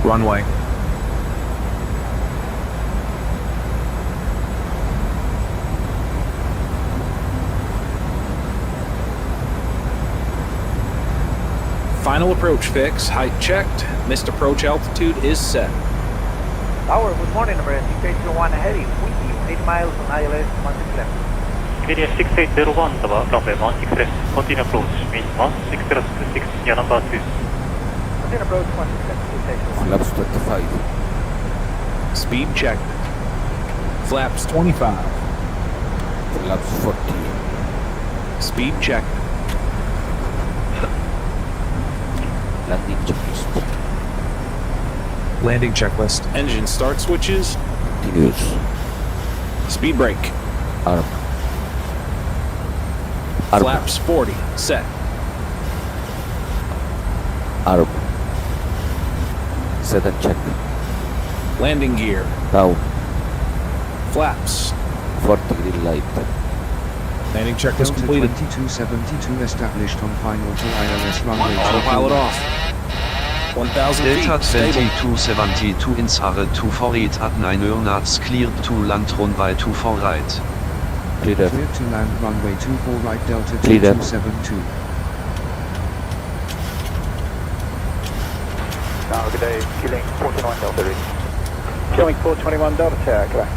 Runway. Final approach fix, height checked, missed approach altitude is set. Tower, good morning, American 6801 heading, windy, 8 miles on ILS 16 left. Iberia 6801, tower, runway 16 left, continue approach, wind 16026, your number 2. Continue approach 16 left, 6801. Flaps 25. Speed checked. Flaps 25. Flaps 40. Speed checked. Landing checklist. Landing checklist. Engine start switches. Continuous. Speed brake. Arm. Flaps 40. Set. Arm. Set and check. Landing gear. Down. Flaps. 40 green light. Landing checklist Delta completed. 2272 established on final to ILS runway. Autopilot off. 1,000 Delta feet. Stable. 2272 ins Hare 24 at 9 knots cleared to land runway 24 right. Cleared to land runway 24 right Delta Cleared. 2272. Now, good day, killing 41 Delta Reach. Killing 421 Delta Tower, correct.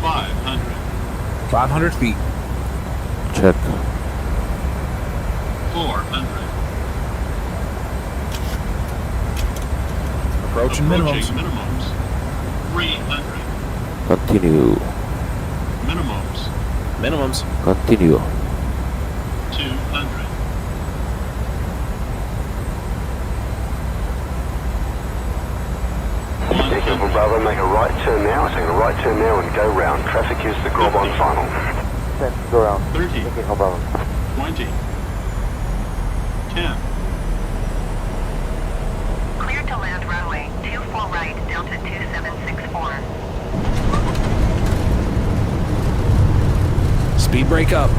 $500. 500 feet. Check. 400. Approaching minimums. Minimums. 300. Continue. Minimums. Minimums. Continue. 200. Careful, brother, make a right turn now. Take a right turn now and go round. Traffic is the grub on final. Then go around. 30. Okay, no problem. 20. 10. Cleared to land runway, 24 right, Delta 2764. Speed brake up.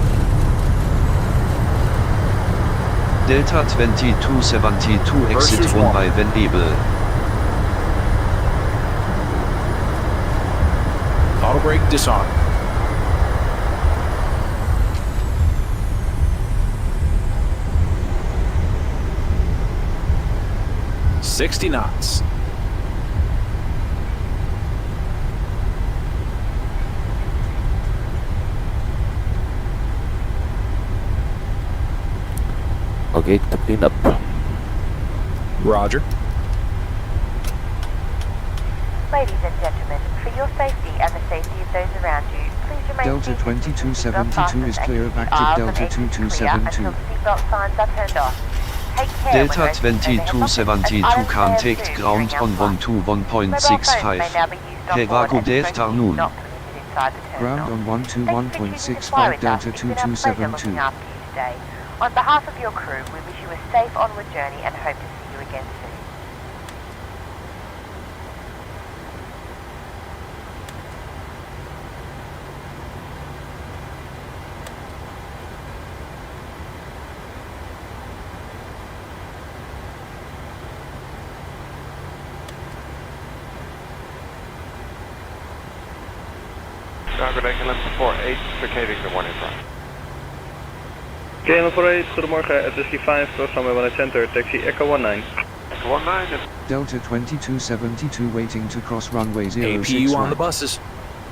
Delta 2272 exit Versus runway when able. Auto brake disarm. 60 knots. Okay, to clean up. Roger. Ladies and gentlemen, for your safety and the safety of those around you, please remain Delta 2272 is clear of active Delta 2272. Seatbelt signs are turned off. Take care Delta when opening overhead 2272 lockers, can as take items ground may have on moved during 121.65. Have a good afternoon. Ground on 121.65 Delta 2272. On behalf of your crew, we wish you a safe onward journey and hope to see you again soon. Chicago Excellence 48, vacating the one in front. KLM 48, goedemorgen, het is die 5, cross runway 18 center, taxi Echo 19. Echo 19. Delta 2272 waiting to cross runway 06 APU on the right. buses.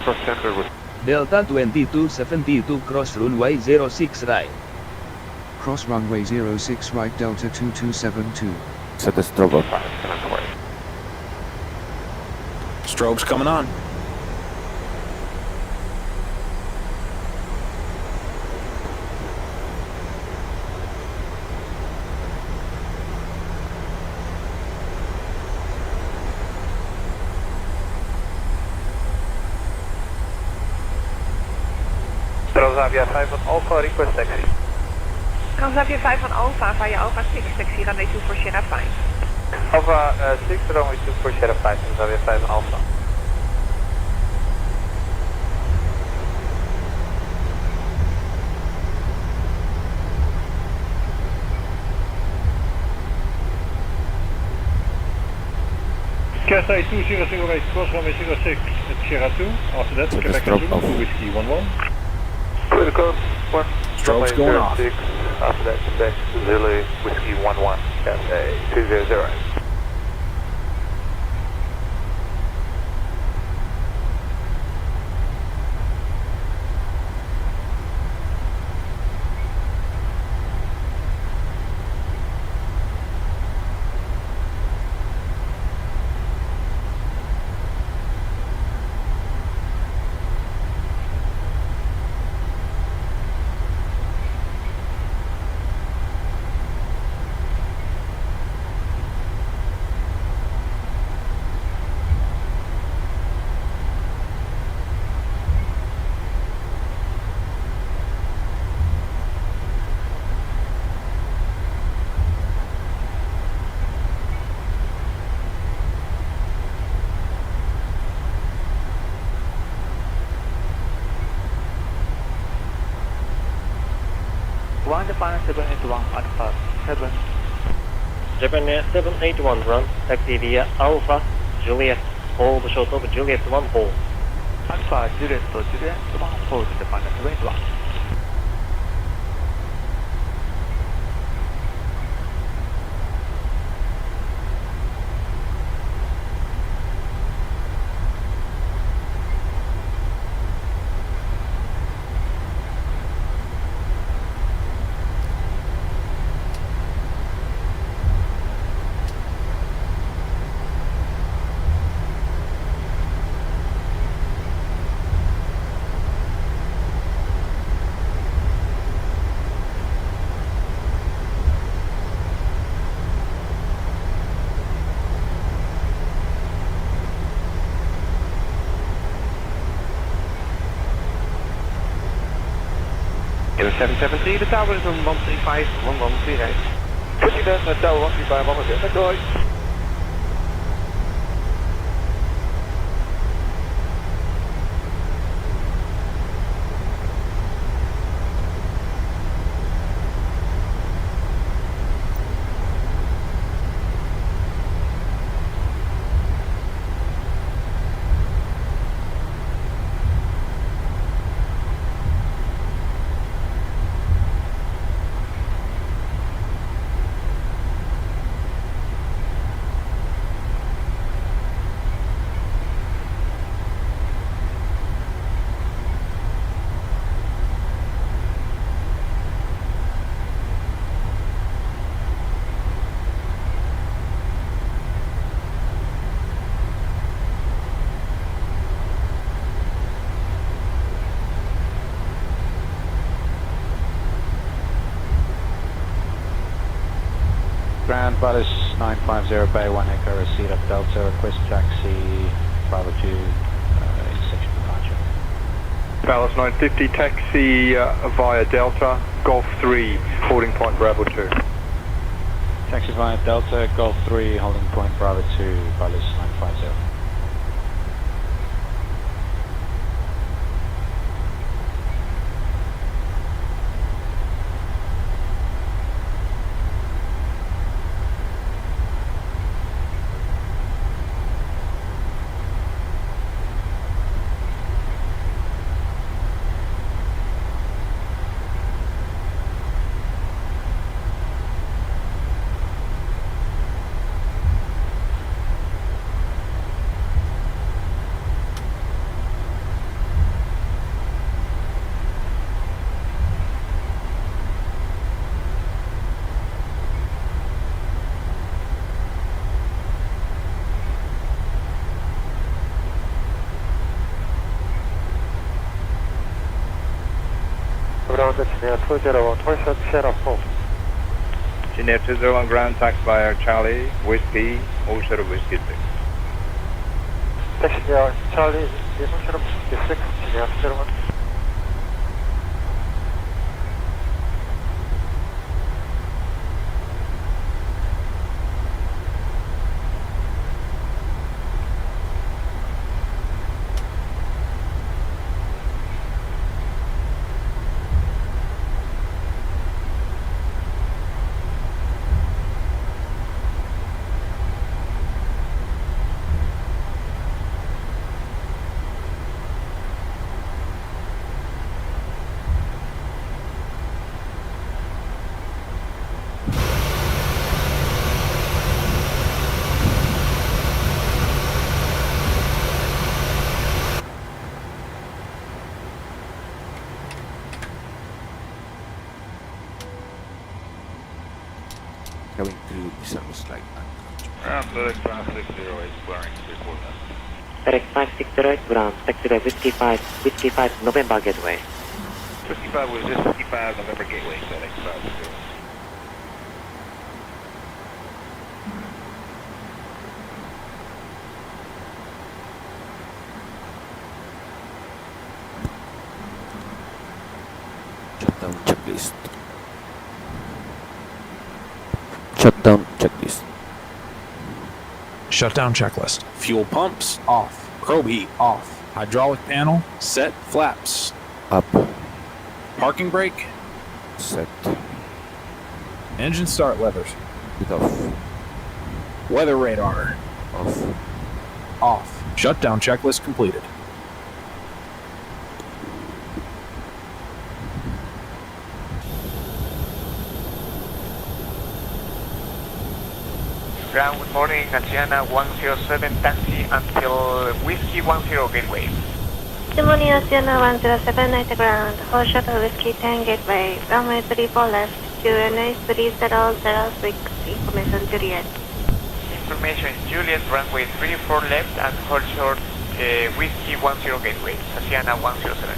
Cross center with Delta 2272 cross runway 06 right. Cross runway 06 right Delta 2272. Set the strobe up. Strobe's coming on. Transavia 5 van Alpha, request taxi. Transavia 5 van Alpha, via Alpha 6, taxi runway 2 for Sierra 5. Alpha 6, runway 2 for Sierra 5, Transavia 5 van Alpha. KSA 2008, cross runway 06 at Sierra 2. After that, Quebec and Zulu, 2 Whiskey 11. Clear code 1. Strobe's going off. After that, Quebec Zulu, Whiskey 11, KSA 200. One Japan 781 Alpha 7. Japan 781 run, taxi via Alpha Juliet, hold short of Juliet 1 hold. Alpha Juliet 1 hold, Japan 781. In 773, the tower is on 135, 1138. Pushing down the tower 135, 138. Palace 950 Bay 1 Echo, receipt of Delta, request taxi, Bravo 2, intersection departure. Palace 950, taxi via Delta, Golf 3, holding point Bravo 2. Taxi via Delta, Golf 3, holding point Bravo 2, Palace 950. Engineer 201, Torsion Sierra 4. Engineer 201 ground, taxi via Charlie, Whiskey, Ocean Whiskey 6. Taxi via Charlie, Ocean Whiskey 6, Engineer 201. Going to service like Ground, FedEx 560 clearing 349. FedEx 560 ground, taxi to Whiskey 5 November Gateway. 55 was this 55 November Gateway, FedEx 560. shutdown checklist. Shutdown checklist. Shutdown checklist. Fuel pumps off. Probe heat off. Hydraulic panel set. Flaps up. Parking brake set. Engine start levers It off. Weather radar Off. off. Shutdown checklist completed. Ground, good morning, Asiana 107 taxi until Whiskey 10 Gateway. Good morning, Asiana 107 at the ground. Hold shuttle Whiskey 10 Gateway. Runway 34 left. QNA 3006. Information Juliet. Information Juliet, runway 34 left and hold short Whiskey 10 Gateway. Asiana 107.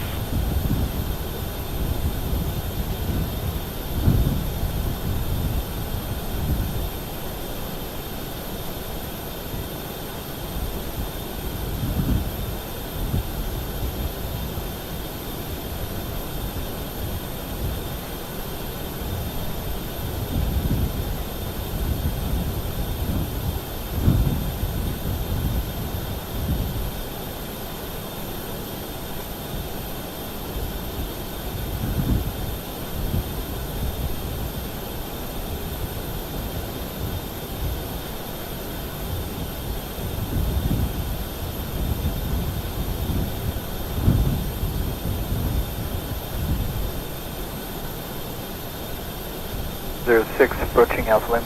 Approaching Alpha Lima.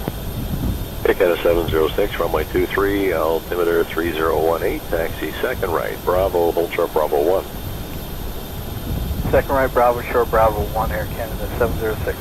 KSFO 706, runway 23, altimeter 3018, taxi second right, Bravo, hold short Bravo 1. Second right, Bravo, short Bravo 1, Air Canada 706.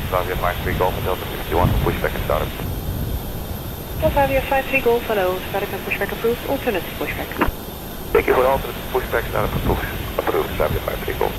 Flavia 53 Golf and Delta 61, pushback and startup. Flavia 53 Golf, hello. Static and pushback approved. Alternative pushback. Thank you for the alternative pushback, startup approved. Approved, Flavia 53 Golf.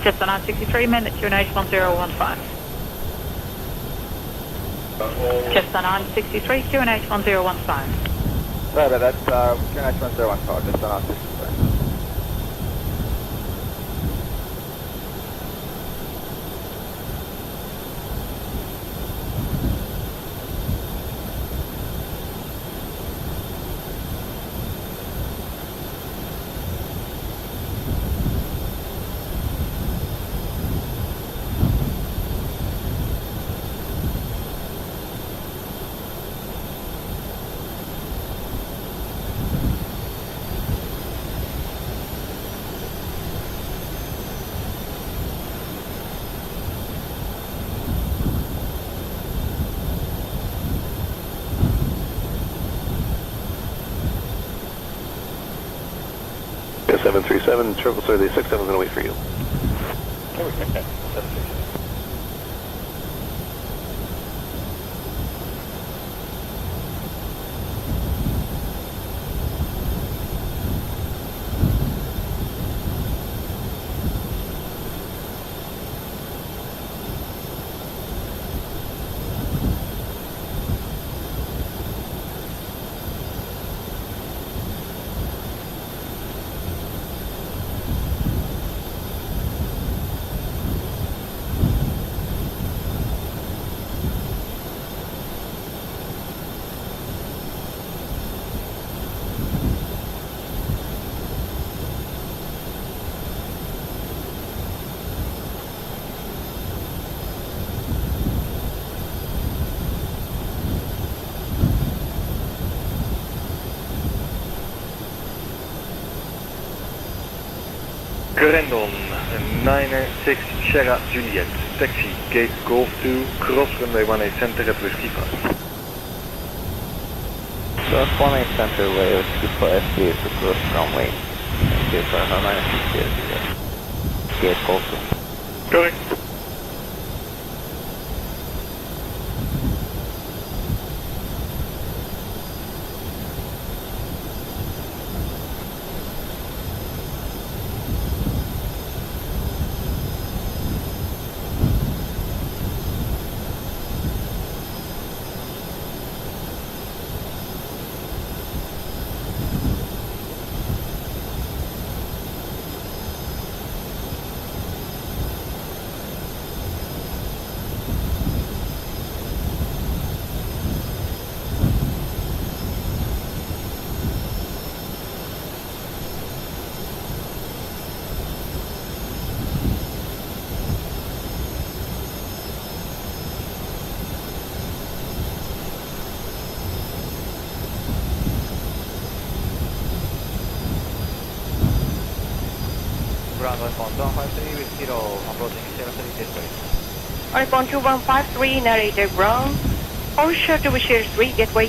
Just on 63 minutes, QNH 1015. Just on 63, QNH 1015. Sorry, that's QNH 1015, just on 63. Yeah, 737, 737, going to wait for you. Okay. Corendon, 906 Sierra Juliet, taxi, gate Golf 2, cross runway 18 center at Whiskey 5. Cross 18 center, Whiskey 5, clear to cross runway. Clear for runway 960, gate Golf 2. Correct. Bravo, 153 with 0, approaching Sierra 3 gateway. Response 2153, narrator ground. Porsche to Sierra 3 gateway.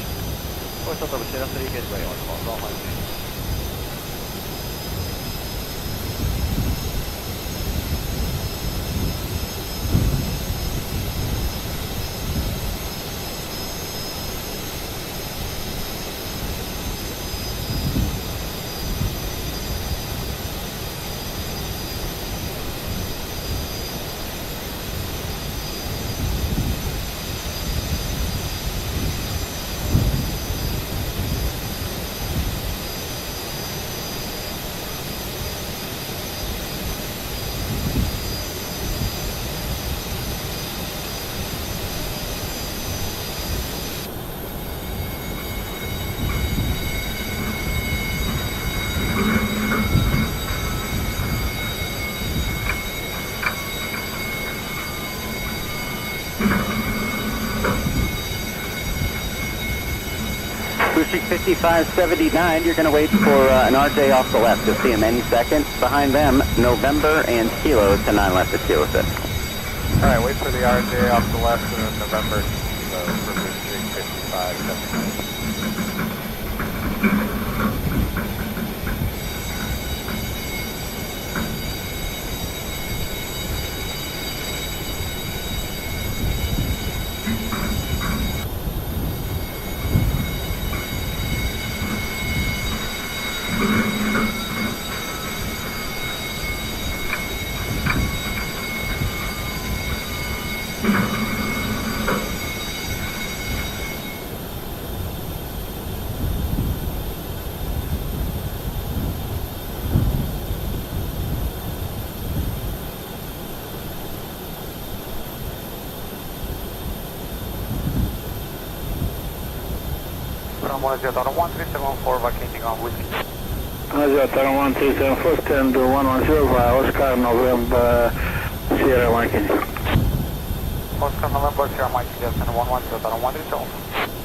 Porsche to Sierra 3 gateway, on 153. Approaching 5579, you're going to wait for an RJ off the left. You'll see him any second. Behind them, November and Kilo to 9 left at Kilo 6. Alright, wait for the RJ off the left and then November Kilo for approaching 5579. From 101374 vacating on whiskey. 101374, stand 110 via Oscar November Sierra Mike. Oscar November Sierra Mike, Justin 110 132.